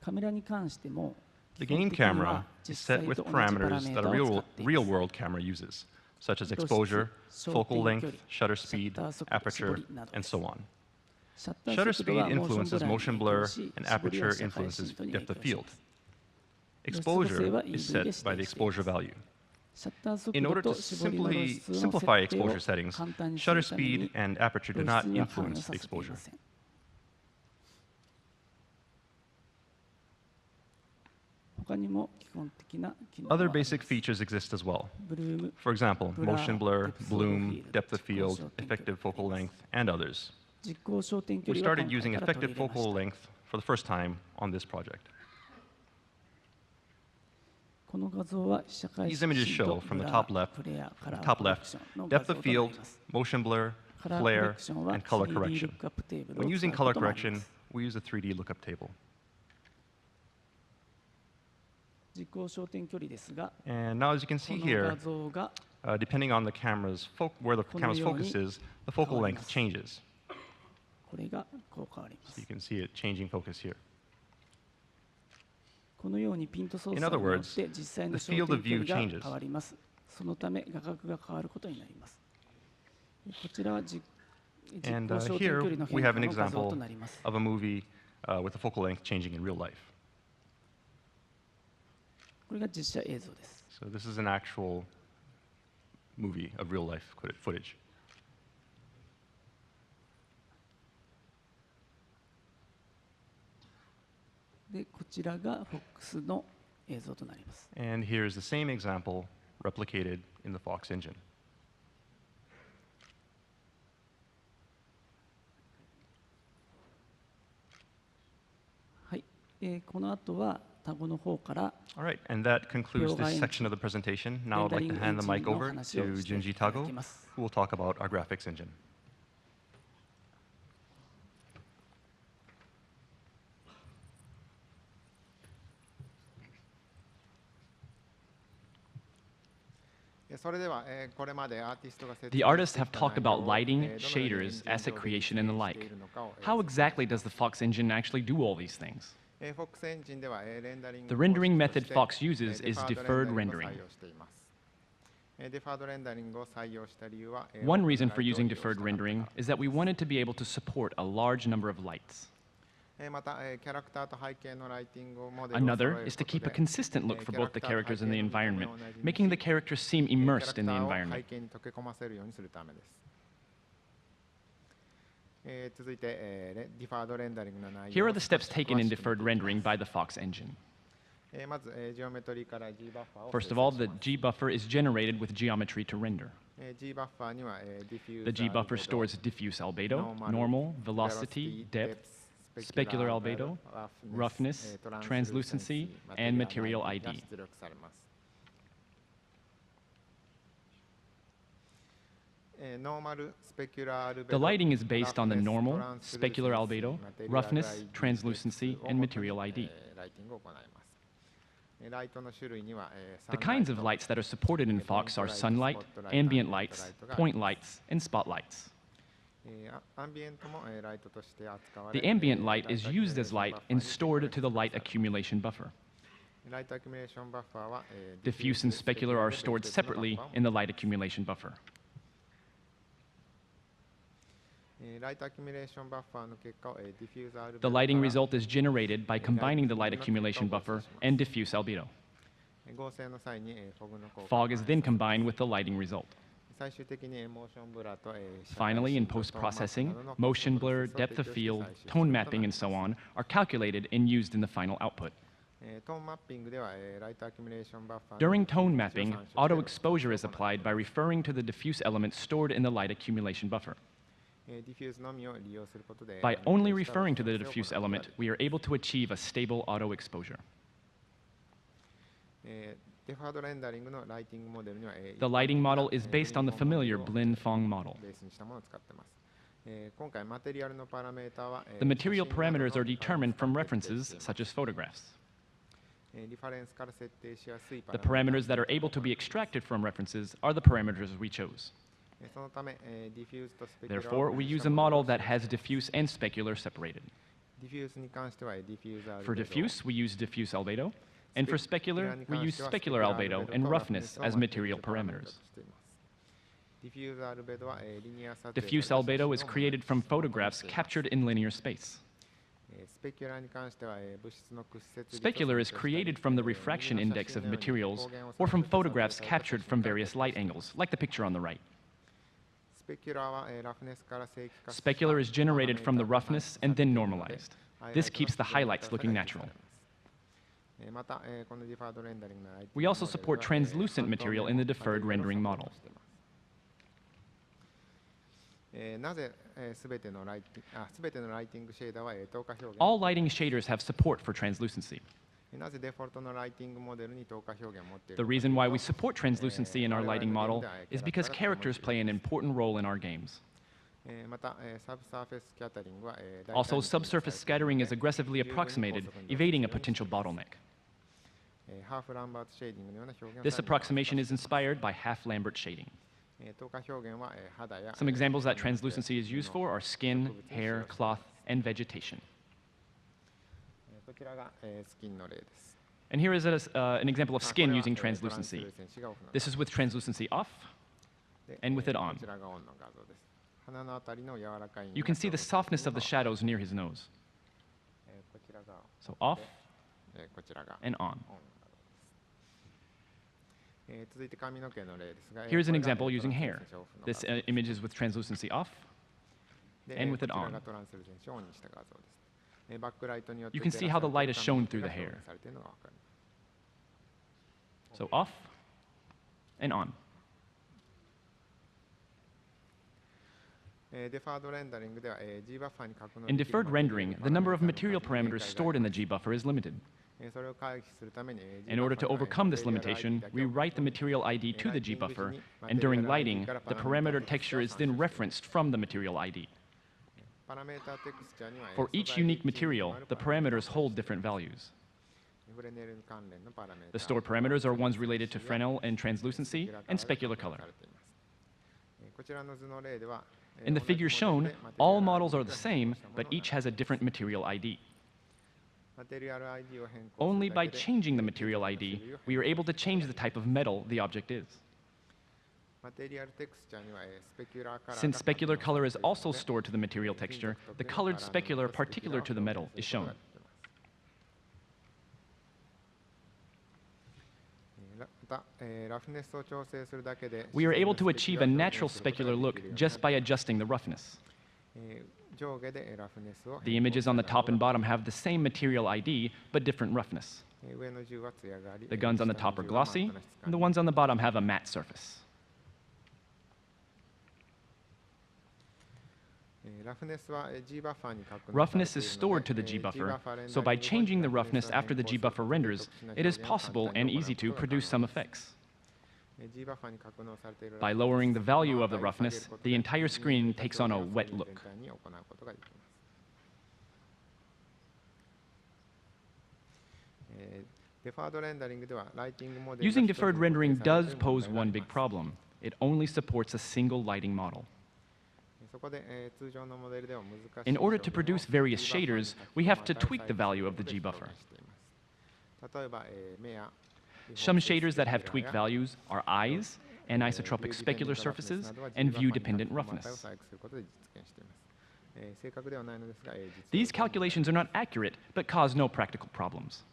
Speaker 10: カメラに関しても
Speaker 9: The
Speaker 10: 基本
Speaker 9: game
Speaker 10: 的に
Speaker 9: camera
Speaker 10: は
Speaker 9: is
Speaker 10: 実
Speaker 9: set
Speaker 10: 際
Speaker 9: with
Speaker 10: と同じパラ
Speaker 9: parameters
Speaker 10: メー
Speaker 9: that
Speaker 10: タ
Speaker 9: a
Speaker 10: を使っています。
Speaker 9: real-world camera uses, such as
Speaker 10: 露出、
Speaker 9: exposure,
Speaker 10: 焦
Speaker 9: focal
Speaker 10: 点距
Speaker 9: length,
Speaker 10: 離、
Speaker 9: shutter
Speaker 10: シャッ
Speaker 9: speed,
Speaker 10: ター速度、絞
Speaker 9: aperture,
Speaker 10: りなどで
Speaker 9: and
Speaker 10: す。
Speaker 9: so on.
Speaker 10: シャッタ
Speaker 9: Shutter
Speaker 10: ー速度は
Speaker 9: speed
Speaker 10: モーション
Speaker 9: influences
Speaker 10: ブラーに
Speaker 9: motion
Speaker 10: 影響
Speaker 9: blur,
Speaker 10: し、
Speaker 9: and
Speaker 10: 絞りは
Speaker 9: aperture
Speaker 10: 社会
Speaker 9: influences
Speaker 10: 浸透に
Speaker 9: depth
Speaker 10: 影
Speaker 9: of
Speaker 10: 響し
Speaker 9: field.
Speaker 10: ます。露出補正
Speaker 9: Exposure
Speaker 10: は
Speaker 9: is
Speaker 10: EV で
Speaker 9: set
Speaker 10: 指
Speaker 9: by the
Speaker 10: 定していま
Speaker 9: exposure
Speaker 10: す。
Speaker 9: value.
Speaker 10: シャッター速
Speaker 9: In
Speaker 10: 度
Speaker 9: order
Speaker 10: と
Speaker 9: to
Speaker 10: 絞りの露
Speaker 9: simply
Speaker 10: 出の設
Speaker 9: simplify
Speaker 10: 定を
Speaker 9: exposure settings,
Speaker 10: 簡単にす
Speaker 9: shutter
Speaker 10: るため
Speaker 9: speed
Speaker 10: に
Speaker 9: and aperture do
Speaker 10: 露
Speaker 9: not
Speaker 10: 出には関与
Speaker 9: influence
Speaker 10: さ
Speaker 9: the
Speaker 10: せてい
Speaker 9: exposure.
Speaker 10: ません。他にも基本的な機能はあ
Speaker 9: Other
Speaker 10: ります。
Speaker 9: basic features exist as well.
Speaker 10: ブルーム、
Speaker 9: For example,
Speaker 10: Blur,
Speaker 9: motion blur,
Speaker 10: depth of
Speaker 9: bloom,
Speaker 10: field,
Speaker 9: depth of field,
Speaker 10: exposure,
Speaker 9: effective focal
Speaker 10: temperature.
Speaker 9: length, and others.
Speaker 10: 実光焦点距
Speaker 9: We
Speaker 10: 離は
Speaker 9: started
Speaker 10: 今
Speaker 9: using
Speaker 10: 回から取り
Speaker 9: effective
Speaker 10: 入れま
Speaker 9: focal
Speaker 10: した。
Speaker 9: length for the first time on this project.
Speaker 10: この画像は被写界
Speaker 9: These images
Speaker 10: シート
Speaker 9: show from
Speaker 10: ブ
Speaker 9: the
Speaker 10: ラ
Speaker 9: top
Speaker 10: ー
Speaker 9: left,
Speaker 10: プレアカラー
Speaker 9: top
Speaker 10: コレ
Speaker 9: left,
Speaker 10: クションの画
Speaker 9: depth
Speaker 10: 像
Speaker 9: of
Speaker 10: となり
Speaker 9: field,
Speaker 10: ます。
Speaker 9: motion blur,
Speaker 10: カラーコレ
Speaker 9: flare,
Speaker 10: クションは
Speaker 9: and color
Speaker 10: 3D ル
Speaker 9: correction.
Speaker 10: ックアップテーブルを
Speaker 9: When
Speaker 10: 使
Speaker 9: using
Speaker 10: うこ
Speaker 9: color
Speaker 10: ともありま
Speaker 9: correction,
Speaker 10: す。
Speaker 9: we use a 3D lookup table.
Speaker 10: 実光焦点距離ですが、
Speaker 9: And now, as you can
Speaker 10: こ
Speaker 9: see
Speaker 10: の
Speaker 9: here,
Speaker 10: 画像が
Speaker 9: depending on the camera's where the camera's focus is, the focal length changes.
Speaker 10: これがこう変わりま
Speaker 9: So you
Speaker 10: す。
Speaker 9: can see it changing focus here.
Speaker 10: このようにピント操
Speaker 9: In
Speaker 10: 作
Speaker 9: other
Speaker 10: によっ
Speaker 9: words,
Speaker 10: て実際の
Speaker 9: the
Speaker 10: 焦
Speaker 9: field
Speaker 10: 点
Speaker 9: of
Speaker 10: 距
Speaker 9: view
Speaker 10: 離
Speaker 9: changes.
Speaker 10: が変わります。そのため画角が変わることになります。こちらは実
Speaker 9: And
Speaker 10: 光焦点距
Speaker 9: here
Speaker 10: 離の
Speaker 9: we
Speaker 10: 変
Speaker 9: have
Speaker 10: 化
Speaker 9: an
Speaker 10: の画像
Speaker 9: example
Speaker 10: となります。
Speaker 9: of a movie with the focal length changing in real life.
Speaker 10: これが実写映像です。
Speaker 9: So this is an actual movie of real life footage.
Speaker 10: で、こちらが FOX の映像となります。
Speaker 9: And here's the same example replicated in the Fox engine.
Speaker 10: はい。この後はタゴの方から
Speaker 9: All right, and that concludes this
Speaker 10: 両側
Speaker 9: section of the presentation. Now I'd like to hand the mic over to Junji Tago, who will talk about our graphics engine.
Speaker 7: それではこれまでアーティストが説
Speaker 8: The
Speaker 7: 明
Speaker 8: artists
Speaker 7: して
Speaker 8: have
Speaker 7: きた
Speaker 8: talked
Speaker 7: 内容を
Speaker 8: about lighting,
Speaker 7: どのようにエンジン
Speaker 8: shaders,
Speaker 7: 上で
Speaker 8: asset creation, and the
Speaker 7: 実現
Speaker 8: like.
Speaker 7: しているのかを
Speaker 8: How exactly does the Fox engine actually do all these things? The rendering method Fox uses is deferred rendering. One reason for using deferred rendering is that we wanted to be able to support a large number of lights. Another is to keep a consistent look for both the characters and the environment, making the characters seem immersed in the environment. Here are the steps taken in deferred rendering by the Fox engine. First of all, the G buffer is generated with geometry to render. The G buffer stores diffuse albedo, normal, velocity, depth, specular albedo, roughness, translucency, and material ID. The lighting is based on the normal, specular albedo, roughness, translucency, and material ID. The kinds of lights that are supported in Fox are sunlight, ambient lights, point lights, and spotlights. The ambient light is used as light and stored to the light accumulation buffer. Diffuse and specular are stored separately in the light accumulation buffer. The lighting result is generated by combining the light accumulation buffer and diffuse albedo. Fog is then combined with the lighting result. Finally, in post-processing, motion blur, depth of field, tone mapping, and so on are calculated and used in the final output. During tone mapping, auto exposure is applied by referring to the diffuse element stored in the light accumulation buffer. By only referring to the diffuse element, we are able to achieve a stable auto exposure. The lighting model is based on the familiar Blin-Fong model. The material parameters are determined from references such as photographs. The parameters that are able to be extracted from references are the parameters we chose. Therefore, we use a model that has diffuse and specular separated. For diffuse, we use diffuse albedo, and for specular, we use specular albedo and roughness as material parameters. Diffuse albedo is created from photographs captured in linear space. Specular is created from the refraction index of materials or from photographs captured from various light angles, like the picture on the right. Specular is generated from the roughness and then normalized. This keeps the highlights looking natural. We also support translucent material in the deferred rendering model. All lighting shaders have support for translucency. The reason why we support translucency in our lighting model is because characters play an important role in our games. Also, subsurface scattering is aggressively approximated, evading a potential bottleneck. This approximation is inspired by half-Lambert shading. Some examples that translucency is used for are skin, hair, cloth, and vegetation. And here is an example of skin using translucency. This is with translucency off and with it on. You can see the softness of the shadows near his nose. So off and on. Here's an example using hair. This image is with translucency off and with it on. You can see how the light is shown through the hair. So off and on. In deferred rendering, the number of material parameters stored in the G buffer is limited. In order to overcome this limitation, we write the material ID to the G buffer, and during lighting, the parameter texture is then referenced from the material ID. For each unique material, the parameters hold different values. The stored parameters are ones related to Fresnel and translucency and specular color. In the figure shown, all models are the same, but each has a different material ID. Only by changing the material ID, we are able to change the type of metal the object is. Since specular color is also stored to the material texture, the colored specular particular to the metal is shown. We are able to achieve a natural specular look just by adjusting the roughness. The images on the top and bottom have the same material ID, but different roughness. The guns on the top are glossy, and the ones on the bottom have a matte surface. Roughness is stored to the G buffer, so by changing the roughness after the G buffer renders, it is possible and easy to produce some effects. By lowering the value of the roughness, the entire screen takes on a wet look. Using deferred rendering does pose one big problem. It only supports a single lighting model. In order to produce various shaders, we have to tweak the value of the G buffer. Some shaders that have tweaked values are eyes, anisotropic specular surfaces, and view-dependent roughness. These calculations are not accurate, but cause no practical problems.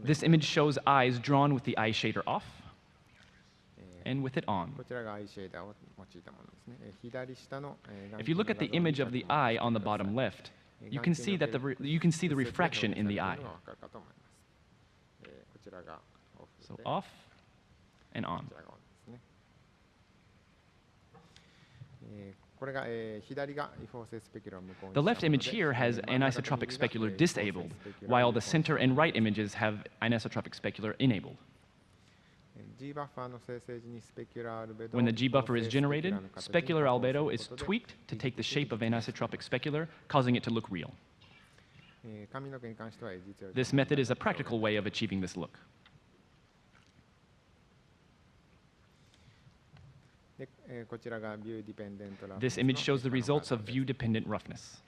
Speaker 8: This image shows eyes drawn with the eye shader off and with it on. If you look at the image of the eye on the bottom left, you can see the refraction in the eye. So off and on. The left image here has anisotropic specular disabled, while the center and right images have anisotropic specular enabled. When the G buffer is generated, specular albedo is tweaked to take the shape of anisotropic specular, causing it to look real. This method is a practical way of achieving this look. This image shows the results of view-dependent roughness.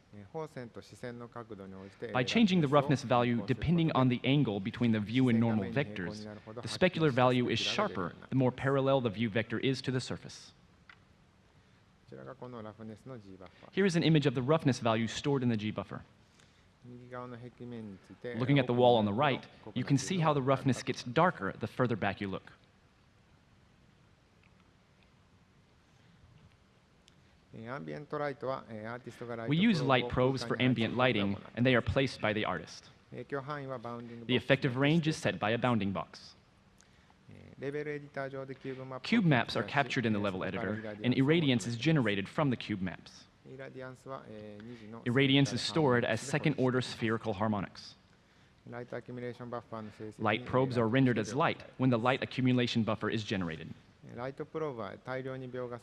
Speaker 8: By changing the roughness value depending on the angle between the view and normal vectors, the specular value is sharper the more parallel the view vector is to the surface. Here is an image of the roughness value stored in the G buffer. Looking at the wall on the right, you can see how the roughness gets darker the further back you look. We use light probes for ambient lighting, and they are placed by the artist. The effective range is set by a bounding box. Cube maps are captured in the level editor, and irradiance is generated from the cube maps. Irradiance is stored as second-order spherical harmonics. Light probes are rendered as light when the light accumulation buffer is generated.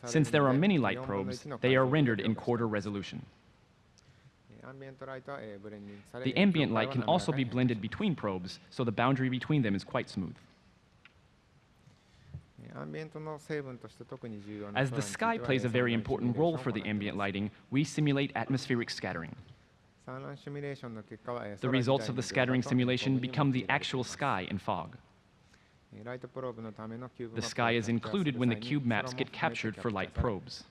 Speaker 8: Since there are many light probes, they are rendered in quarter resolution. The ambient light can also be blended between probes, so the boundary between them is quite smooth. As the sky plays a very important role for the ambient lighting, we simulate atmospheric scattering. The results of the scattering simulation become the actual sky in fog. The sky is included when the cube maps get captured for light probes,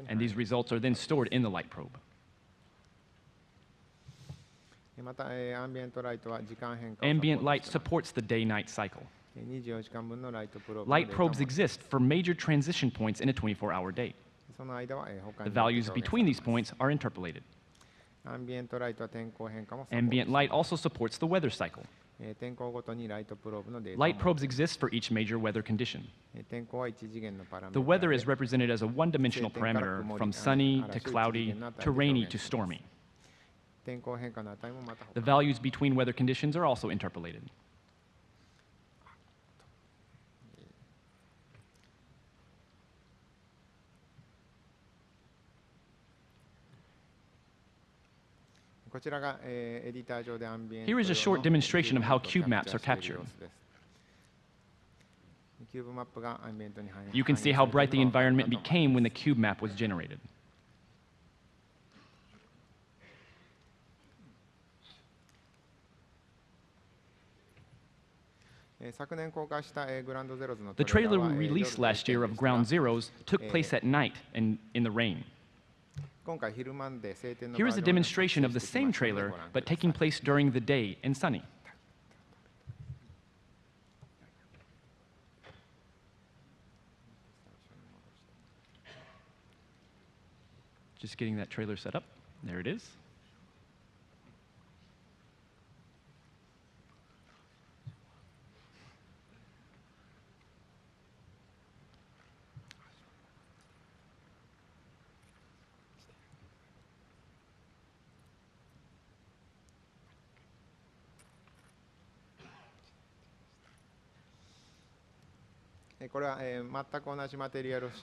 Speaker 8: and these results are then stored in the light probe. Ambient light supports the day-night cycle. Light probes exist for major transition points in a 24-hour day. The values between these points are interpolated. Ambient light also supports the weather cycle. Light probes exist for each major weather condition. The weather is represented as a one-dimensional parameter from sunny to cloudy to rainy to stormy. The values between weather conditions are also interpolated. Here is a short demonstration of how cube maps are captured. You can see how bright the environment became when the cube map was generated. The trailer released last year of Ground Zeroes took place at night and in the rain. Here is a demonstration of the same trailer, but taking place during the day and sunny. Just getting that trailer set up. There it is.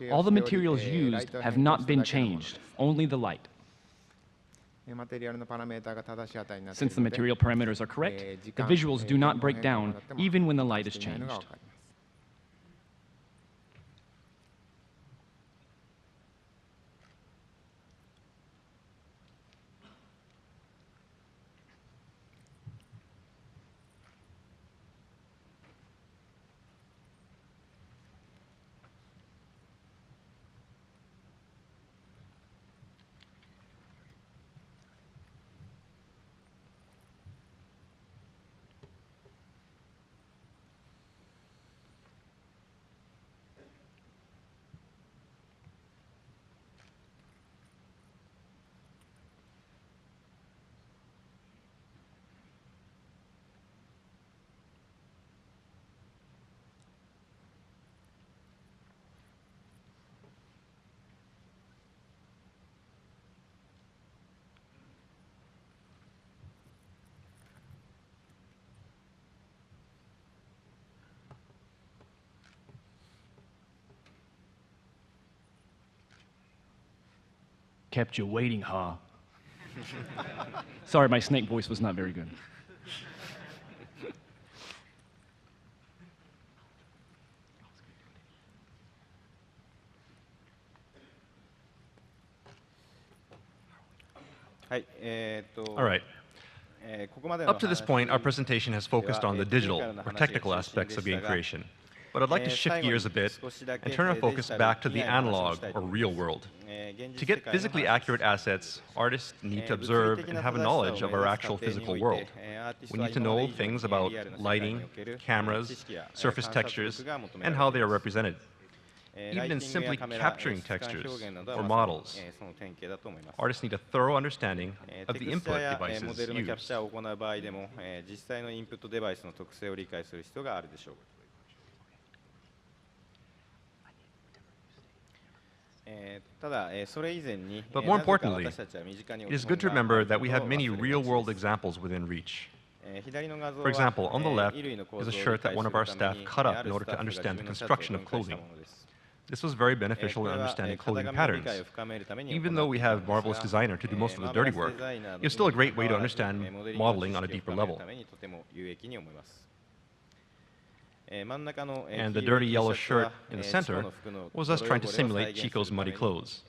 Speaker 8: All the materials used have not been changed, only the light. Since the material parameters are correct, the visuals do not break down even when the light is changed. Kept you waiting, huh? Sorry, my snake voice was not very good.
Speaker 9: All right. Up to this point, our presentation has focused on the digital or technical aspects of game creation. But I'd like to shift gears a bit and turn our focus back to the analog or real world. To get physically accurate assets, artists need to observe and have a knowledge of our actual physical world. We need to know things about lighting, cameras, surface textures, and how they are represented. Even in simply capturing textures or models, artists need a thorough understanding of the input devices used. But more importantly, it is good to remember that we have many real-world examples within reach. For example, on the left is a shirt that one of our staff cut up in order to understand the construction of clothing. This was very beneficial in understanding clothing patterns. Even though we have marvelous designer to do most of the dirty work, it was still a great way to understand modeling on a deeper level. And the dirty yellow shirt in the center was us trying to simulate Chico's muddy clothes.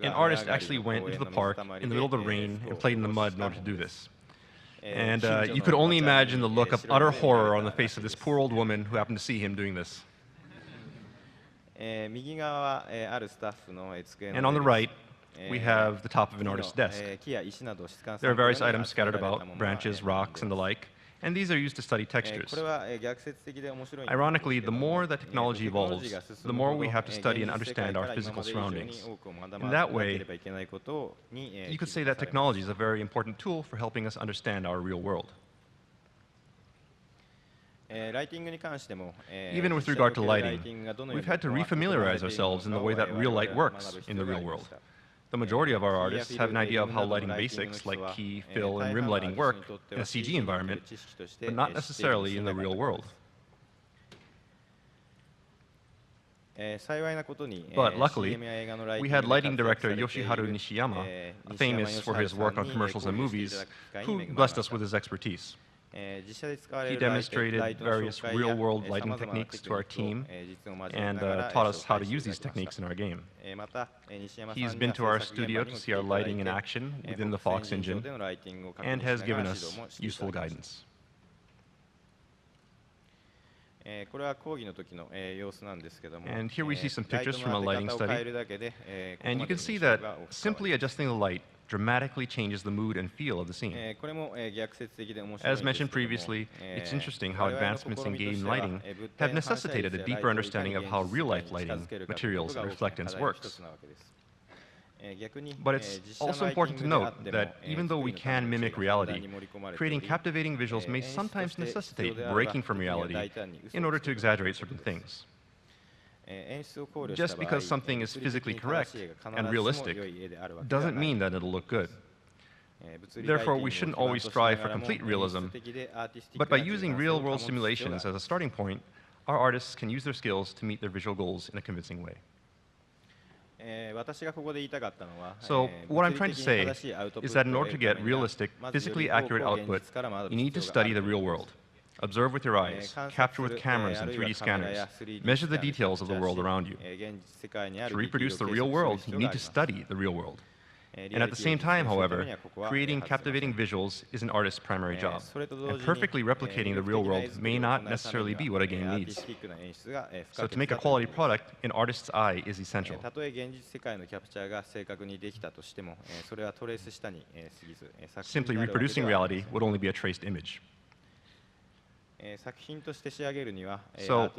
Speaker 9: An artist actually went into the park in the middle of the rain and played in the mud in order to do this. And you could only imagine the look of utter horror on the face of this poor old woman who happened to see him doing this. And on the right, we have the top of an artist's desk. There are various items scattered about, branches, rocks, and the like, and these are used to study textures. Ironically, the more that technology evolves, the more we have to study and understand our physical surroundings. In that way, you could say that technology is a very important tool for helping us understand our real world. Even with regard to lighting, we've had to refamiliarize ourselves in the way that real light works in the real world. The majority of our artists have an idea of how lighting basics like key, fill, and rim lighting work in a CG environment, but not necessarily in the real world. But luckily, we had lighting director Yoshiharu Nishiyama, famous for his work on commercials and movies, who blessed us with his expertise. He demonstrated various real-world lighting techniques to our team and taught us how to use these techniques in our game. He's been to our studio to see our lighting in action within the Fox engine and has given us useful guidance. And here we see some pictures from a lighting study. And you can see that simply adjusting the light dramatically changes the mood and feel of the scene. As mentioned previously, it's interesting how advancements in game lighting have necessitated a deeper understanding of how real-life lighting, materials, and reflectance works. But it's also important to note that even though we can mimic reality, creating captivating visuals may sometimes necessitate breaking from reality in order to exaggerate certain things. Just because something is physically correct and realistic doesn't mean that it'll look good. Therefore, we shouldn't always strive for complete realism, but by using real-world simulations as a starting point, our artists can use their skills to meet their visual goals in a convincing way. So what I'm trying to say is that in order to get realistic, physically accurate output, you need to study the real world. Observe with your eyes, capture with cameras and 3D scanners, measure the details of the world around you. To reproduce the real world, you need to study the real world. And at the same time, however, creating captivating visuals is an artist's primary job. And perfectly replicating the real world may not necessarily be what a game needs. So to make a quality product, an artist's eye is essential. Simply reproducing reality would only be a traced image. So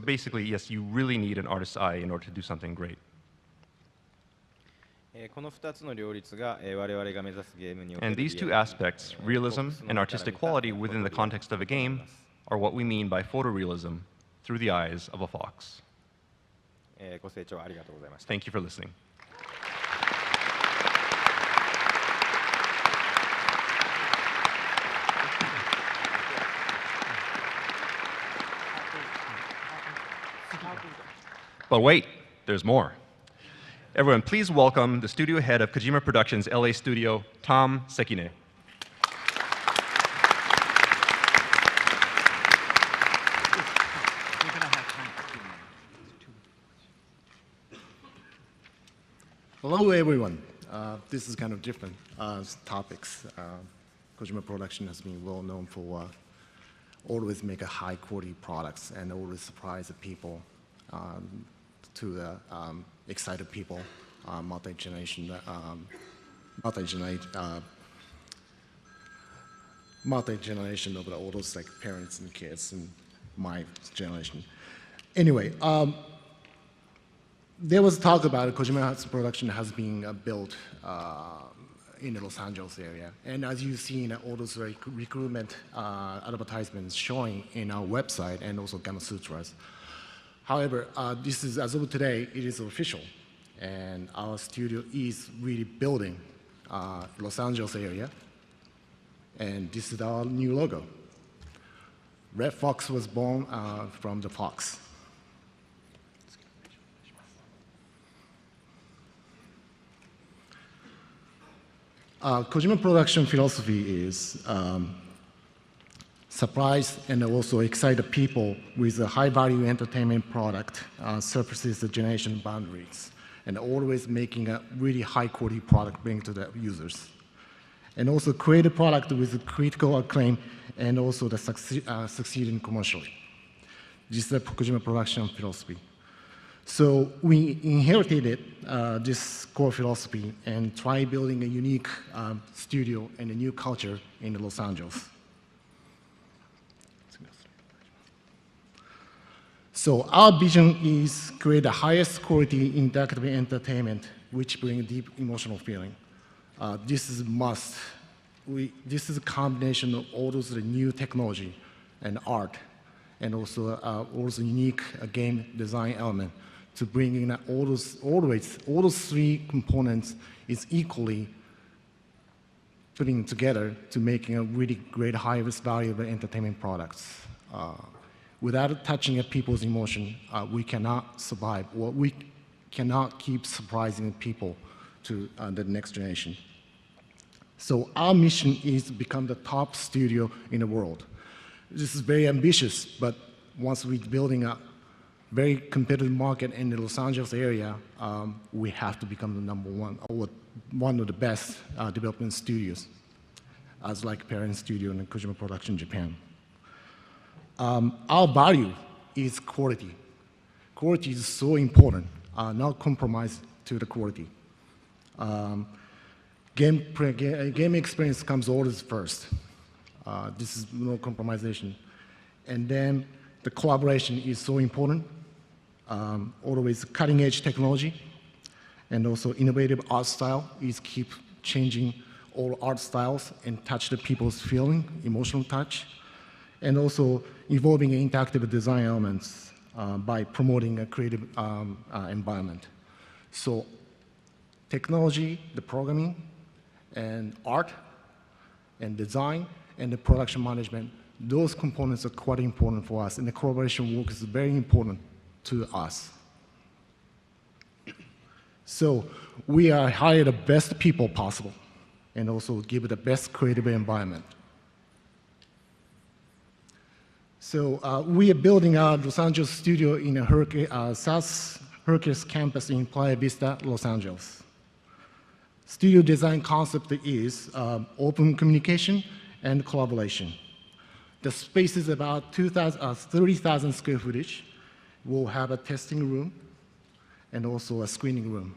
Speaker 9: basically, yes, you really need an artist's eye in order to do something great. And these two aspects, realism and artistic quality within the context of a game, are what we mean by photorealism through the eyes of a fox. Thank you for listening. But wait, there's more. Everyone, please welcome the studio head of Kojima Productions' LA studio, Tom Sekine.
Speaker 11: Hello, everyone. This is kind of different topics. Kojima Production has been well known for always make a high-quality products and always surprise the people to the excited people, multi-generation of all those like parents and kids and my generation. Anyway, there was talk about Kojima Production has been built in the Los Angeles area, and as you've seen, all those recruitment advertisements showing in our website and also Gamma Sutras. However, this is, as of today, it is official, and our studio is really building Los Angeles area, and this is our new logo. Red Fox was born from the fox. Kojima Production philosophy is surprise and also excite the people with a high-value entertainment product, surpasses the generation boundaries, and always making a really high-quality product bring to the users. And also create a product with critical acclaim and also the succeeding commercially. This is the Kojima Production philosophy. So we inherited this core philosophy and try building a unique studio and a new culture in Los Angeles. So our vision is create the highest quality interactive entertainment which bring deep emotional feeling. This is a must. This is a combination of all those new technology and art and also all those unique game design element to bring in all those three components is equally putting together to making a really great highest valuable entertainment products. Without touching people's emotion, we cannot survive, or we cannot keep surprising people to the next generation. So our mission is to become the top studio in the world. This is very ambitious, but once we're building a very competitive market in the Los Angeles area, we have to become the #1 or one of the best development studios, as like parent studio in Kojima Production Japan. Our value is quality. Quality is so important, not compromise to the quality. Game experience comes always first. This is no compromisation. And then the collaboration is so important. Always cutting edge technology and also innovative art style is keep changing all art styles and touch the people's feeling, emotional touch, and also evolving interactive design elements by promoting a creative environment. So technology, the programming, and art, and design, and the production management, those components are quite important for us, and the collaboration work is very important to us. So we are hire the best people possible, and also give the best creative environment. So we are building our Los Angeles studio in a South Hercules campus in Playa Vista, Los Angeles. Studio design concept is open communication and collaboration. The space is about 30,000 square footage. We'll have a testing room and also a screening room.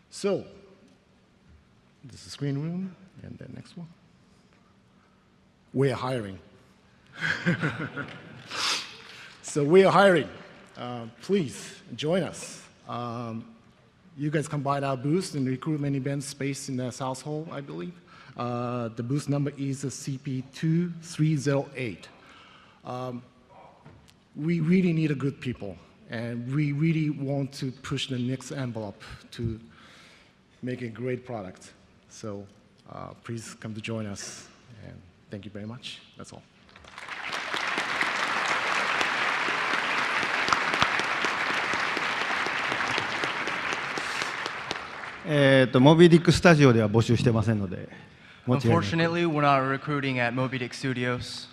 Speaker 11: So, this is the screening room, and the next one. We're hiring. So we are hiring. Please join us. You guys can buy our booth in the recruitment event space in the South Hall, I believe. The booth number is CP2308. We really need a good people, and we really want to push the next envelope to make a great product. So please come to join us, and thank you very much. That's all.
Speaker 2: モビーディックスタジオでは募集してませんので。
Speaker 1: Unfortunately, we're not recruiting at Moby Dick Studios.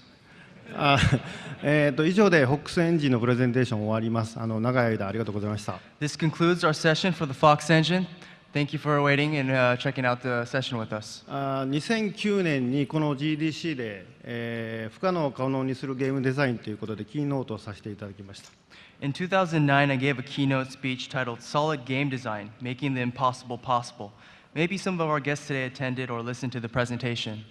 Speaker 2: 以上で FOX エンジンのプレゼンテーション終わります。長い間ありがとうございました。
Speaker 1: This concludes our session for the Fox Engine. Thank you for waiting and checking out the session with us.
Speaker 2: 2009年にこの GDC で、不可能を可能にするゲームデザインということでキーノートをさせていただきました。
Speaker 1: In 2009, I gave a keynote speech titled Solid Game Design, Making the Impossible Possible. Maybe some of our guests today attended or listened to the presentation.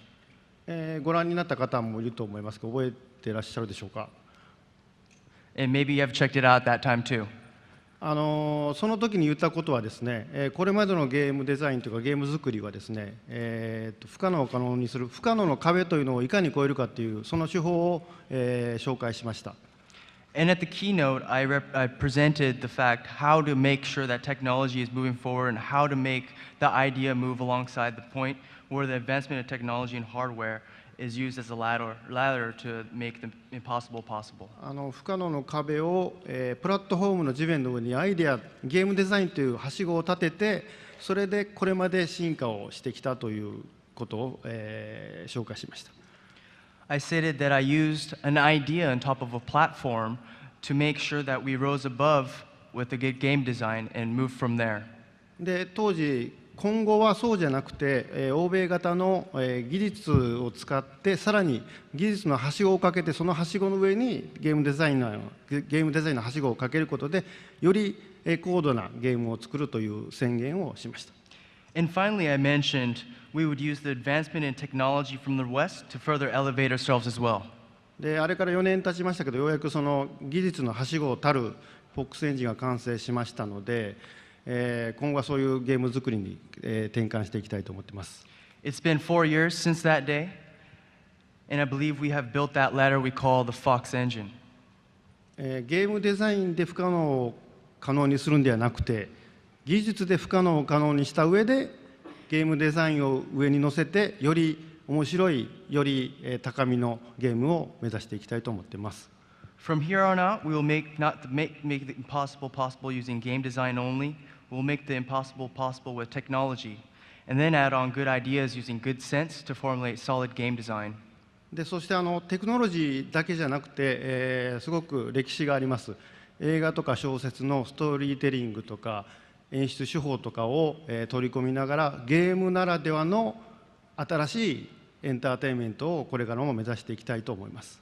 Speaker 2: ご覧になった方もいると思いますが、覚えていらっしゃるでしょうか。
Speaker 1: And maybe you have checked it out that time too.
Speaker 2: その時に言ったことはですね、これまでのゲームデザインというかゲーム作りはですね、不可能を可能にする不可能の壁というのをいかに超えるかというその手法を、紹介しました。
Speaker 1: And at the keynote, I presented the fact how to make sure that technology is moving forward and how to make the idea move alongside the point where the advancement of technology and hardware is used as a ladder to make the impossible possible.
Speaker 2: 不可能の壁を、プラットフォームの地面の上にアイデア、ゲームデザインというはしごを立てて、それでこれまで進化をしてきたということを、紹介しました。
Speaker 1: I stated that I used an idea on top of a platform to make sure that we rose above with a good game design and moved from there.
Speaker 2: で、当時今後はそうじゃなくて、欧米型の、技術を使ってさらに技術のはしごをかけてそのはしごの上にゲームデザインのはしごをかけることでより高度なゲームを作るという宣言をしました。
Speaker 1: And finally, I mentioned we would use the advancement in technology from the West to further elevate ourselves as well.
Speaker 2: で、あれから4年経ちましたけど、ようやくその技術のはしごをたる FOX エンジンが完成しましたので、今後はそういうゲーム作りに、転換していきたいと思っています。
Speaker 1: It's been 4 years since that day, and I believe we have built that ladder we call the Fox Engine.
Speaker 2: ゲームデザインで不可能を可能にするんではなくて、技術で不可能を可能にした上でゲームデザインを上に乗せてより面白いより高みのゲームを目指していきたいと思っています。
Speaker 1: From here on out, we will make the impossible possible using game design only. We'll make the impossible possible with technology, and then add on good ideas using good sense to formulate solid game design.
Speaker 2: で、そしてテクノロジーだけじゃなくて、すごく歴史があります。映画とか小説のストーリーテリングとか演出手法とかを、取り込みながらゲームならではの新しいエンターテインメントをこれからも目指していきたいと思います。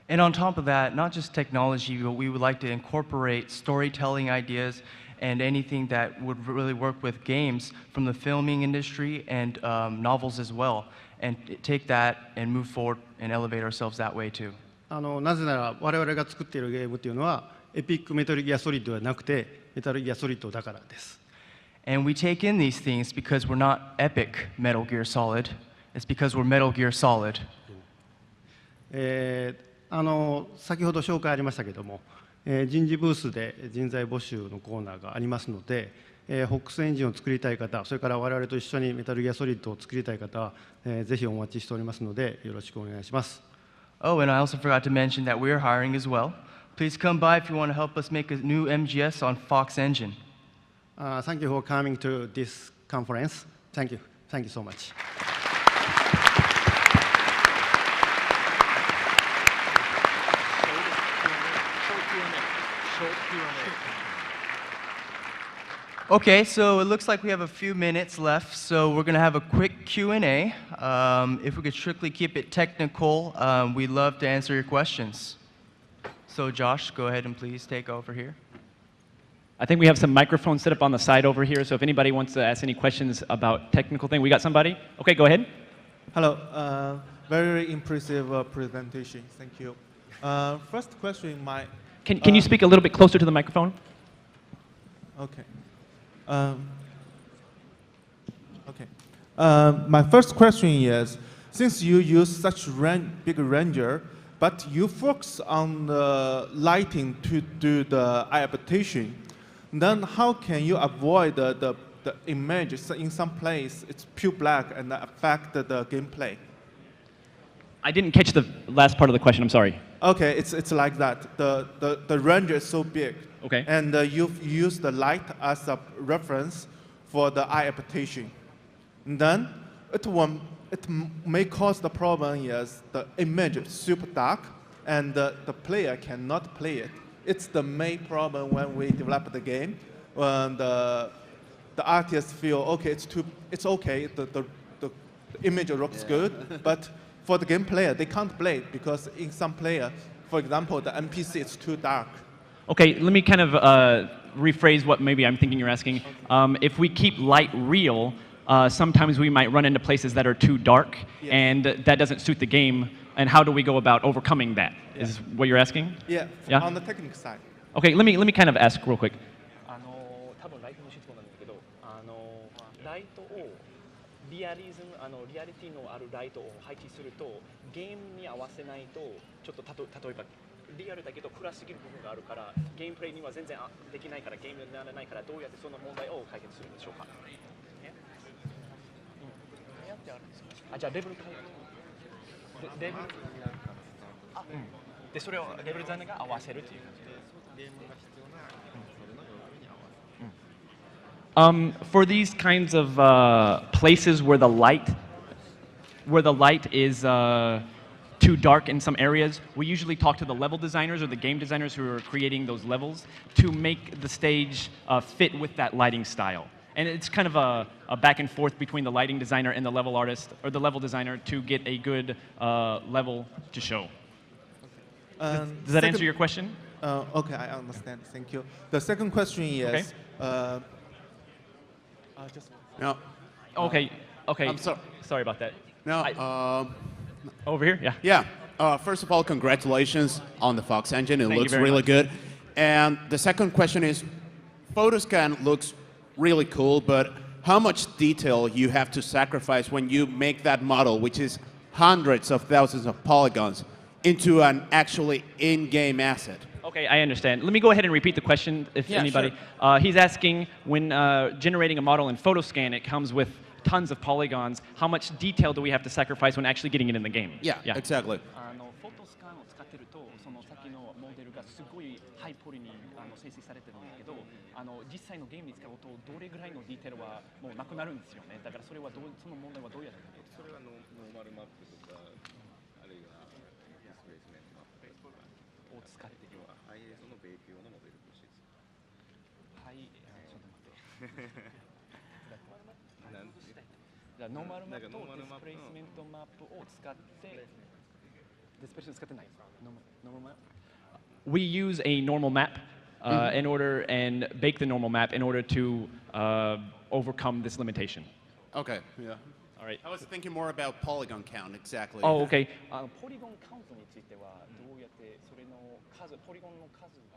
Speaker 1: And on top of that, not just technology, but we would like to incorporate storytelling ideas and anything that would really work with games from the filming industry and novels as well, and take that and move forward and elevate ourselves that way too.
Speaker 2: なぜなら我々が作っているゲームというのはエピックメタルギアソリッドではなくてメタルギアソリッドだからです。
Speaker 1: And we take in these things because we're not epic Metal Gear Solid. It's because we're Metal Gear Solid.
Speaker 2: 先ほど紹介ありましたけども、人事ブースで人材募集のコーナーがありますので、ホックスエンジンを作りたい方、それから我々と一緒にメタルギアソリッドを作りたい方は、ぜひお待ちしておりますのでよろしくお願いします。
Speaker 1: Oh, and I also forgot to mention that we're hiring as well. Please come by if you want to help us make a new MGS on Fox Engine.
Speaker 2: Thank you for coming to this conference. Thank you. Thank you so much.
Speaker 1: Okay, so it looks like we have a few minutes left, so we're going to have a quick Q&A. If we could strictly keep it technical, we'd love to answer your questions. So Josh, go ahead and please take over here.
Speaker 8: I think we have some microphones set up on the side over here, so if anybody wants to ask any questions about technical thing, we got somebody? Okay, go ahead.
Speaker 12: Hello, very impressive presentation, thank you. First question,
Speaker 8: Can you speak a little bit closer to the microphone?
Speaker 12: Okay. My first question is, since you use such big ranger, but you focus on the lighting to do the adaptation, then how can you avoid the image in some place it's pure black and affect the gameplay?
Speaker 8: I didn't catch the last part of the question, I'm sorry.
Speaker 12: Okay, it's like that. The range is so big.
Speaker 8: Okay.
Speaker 12: And you've used the light as a reference for the eye adaptation. And then it may cause the problem is the image is super dark and the player cannot play it. It's the main problem when we develop the game. When the artists feel, okay, it's okay, the image looks good, but for the game player, they can't play it because in some player, for example, the NPC is too dark.
Speaker 8: Okay, let me kind of rephrase what maybe I'm thinking you're asking. If we keep light real, sometimes we might run into places that are too dark,
Speaker 12: yes.
Speaker 8: and that doesn't suit the game. And how do we go about overcoming that?
Speaker 12: Yeah.
Speaker 8: Is what you're asking?
Speaker 12: Yeah,
Speaker 8: yeah?
Speaker 12: On the technical side.
Speaker 8: Okay, let me kind of ask real quick.
Speaker 13: リアリティのあるライトを配置するとゲームに合わせないとちょっと例えばリアルだけど暗すぎる部分があるからゲームプレイには全然できないからゲームにならないからどうやってその問題を解決するんでしょうか。あ、じゃあレベル変える。レベルでそれをレベルデザイナーが合わせるという感じで。ゲームが必要なそれの要素に合わせる。
Speaker 8: For these kinds of places where the light is too dark in some areas, we usually talk to the level designers or the game designers who are creating those levels to make the stage fit with that lighting style. And it's kind of a back and forth between the lighting designer and the level artist or the level designer to get a good level to show. Does that answer your question?
Speaker 12: Okay, I understand. Thank you. The second question is.
Speaker 8: Okay.
Speaker 3: No.
Speaker 8: Okay. Okay.
Speaker 3: I'm sorry.
Speaker 8: Sorry about that.
Speaker 3: No.
Speaker 8: Over here. Yeah.
Speaker 3: Yeah. First of all, congratulations on the Fox engine. It
Speaker 8: Thank you
Speaker 3: looks
Speaker 8: very
Speaker 3: really
Speaker 8: much.
Speaker 3: good. And the second question is, Photoscan looks really cool, but how much detail you have to sacrifice when you make that model, which is hundreds of thousands of polygons, into an actually in-game asset?
Speaker 8: Okay, I understand. Let me go ahead and repeat the question if anybody.
Speaker 3: Sure.
Speaker 8: He's asking when generating a model in Photoscan, it comes with tons of polygons. How much detail do we have to sacrifice when actually getting it in the game?
Speaker 3: Yeah. Exactly.
Speaker 13: フォトスカンを使ってるとその先のモデルがすごいハイポリに生成されてるんだけど実際のゲームに使うとどれぐらいのディテールはもうなくなるんですよね。だからそれはその問題はどうやって解決する？それはノーマルマップとかあるいはディスプレイスメントマップを使ってる。ISO のベーキ用のモデルとして。はい、ちょっと待って。じゃあノーマルマップとディスプレイスメントマップを使ってディスプレイス使ってないノーマルマップ
Speaker 8: We use a normal map in order and bake the normal map in order to overcome this limitation.
Speaker 14: Okay, yeah.
Speaker 8: All right.
Speaker 14: I was thinking more about polygon count, exactly.
Speaker 8: Oh, okay.
Speaker 13: ポリゴンカウントについてはどうやってそれの数ポリゴンの数が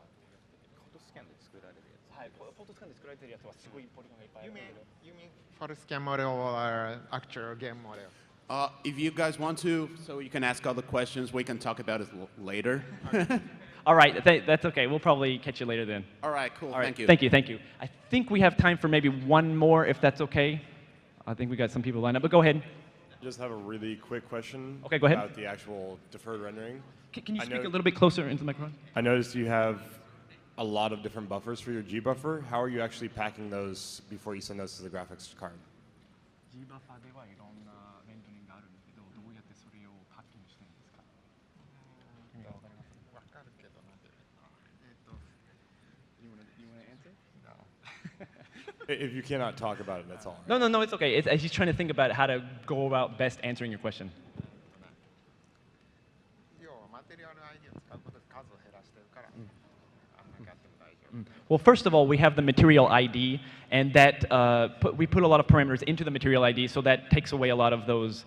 Speaker 13: フォトスキャンで作られるやつはいフォトスキャンで作られてるやつはすごいポリゴンがいっぱいあるけど
Speaker 15: You mean photo scan model or actual game model?
Speaker 14: If you guys want to, so you can ask all the questions, we can talk about it later.
Speaker 8: All right, that's okay. We'll probably catch you later then.
Speaker 14: All right, cool.
Speaker 8: All right,
Speaker 14: Thank you.
Speaker 8: Thank you, thank you. I think we have time for maybe one more, if that's okay. I think we got some people lined up, but go ahead.
Speaker 16: Just have a really quick question.
Speaker 8: Okay, go ahead.
Speaker 16: About the actual deferred rendering.
Speaker 8: Can you speak a little bit closer into the microphone?
Speaker 16: I noticed you have a lot of different buffers for your G buffer. How are you actually packing those before you send those to the graphics card?
Speaker 13: G バッファーではいろんなレンダリングがあるんですけど、どうやってそれをパッキングしてるんですか？意味がわかります？わかるけどなんで。You wanna answer?
Speaker 16: No. If you cannot talk about it, that's all.
Speaker 8: No, no, no, it's okay. He's trying to think about how to go about best answering your question. Well, first of all, we have the material ID, and that we put a lot of parameters into the material ID, so that takes away a lot of those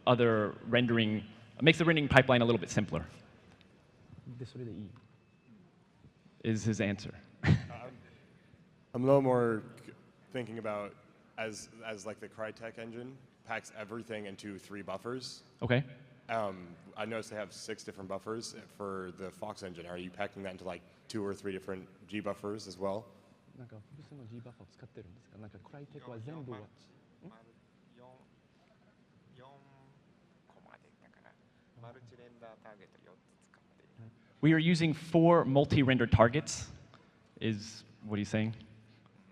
Speaker 8: other rendering, makes the rendering pipeline a little bit simpler. Is his answer.
Speaker 16: I'm a little more thinking about as like the Crytek engine packs everything into 3 buffers.
Speaker 8: Okay.
Speaker 16: I noticed they have 6 different buffers for the Fox engine. Are you packing that into like 2 or 3 different G buffers as well?
Speaker 13: なんか複数の G バッファーを使ってるんですか？なんかクライテクは全部は。
Speaker 8: We are using 4 multi-render targets. Is what are you saying?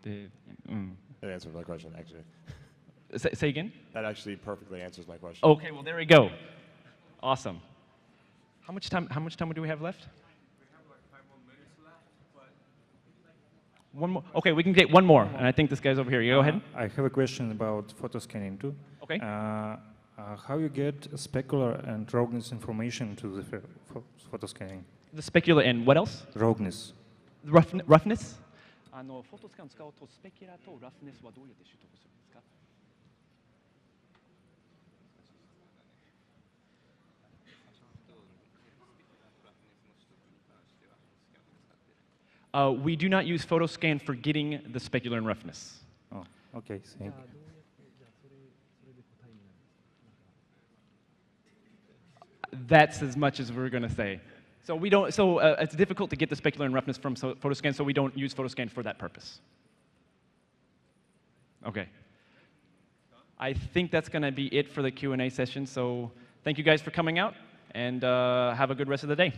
Speaker 16: That answers my question, actually.
Speaker 8: Say again?
Speaker 16: That actually perfectly answers my question.
Speaker 8: Okay, well there we go. Awesome. How much time do we have left? One more. Okay, we can get one more, and I think this guy's over here. You go ahead.
Speaker 17: I have a question about photo scanning too.
Speaker 8: Okay.
Speaker 17: How you get specular and roughness information to the photo scanning?
Speaker 8: The specular and what else?
Speaker 17: Roughness.
Speaker 8: Roughness?
Speaker 13: フォトスキャンを使うとスペキュラとラフネスはどうやって習得するんですか
Speaker 8: ？We do not use photo scan for getting the specular and roughness.
Speaker 17: Oh, okay. Thank you.
Speaker 8: That's as much as we're going to say. So we don't. So it's difficult to get the specular and roughness from photo scan, so we don't use photo scan for that purpose. Okay. I think that's going to be it for the Q&A session. So thank you guys for coming out, and have a good rest of the day.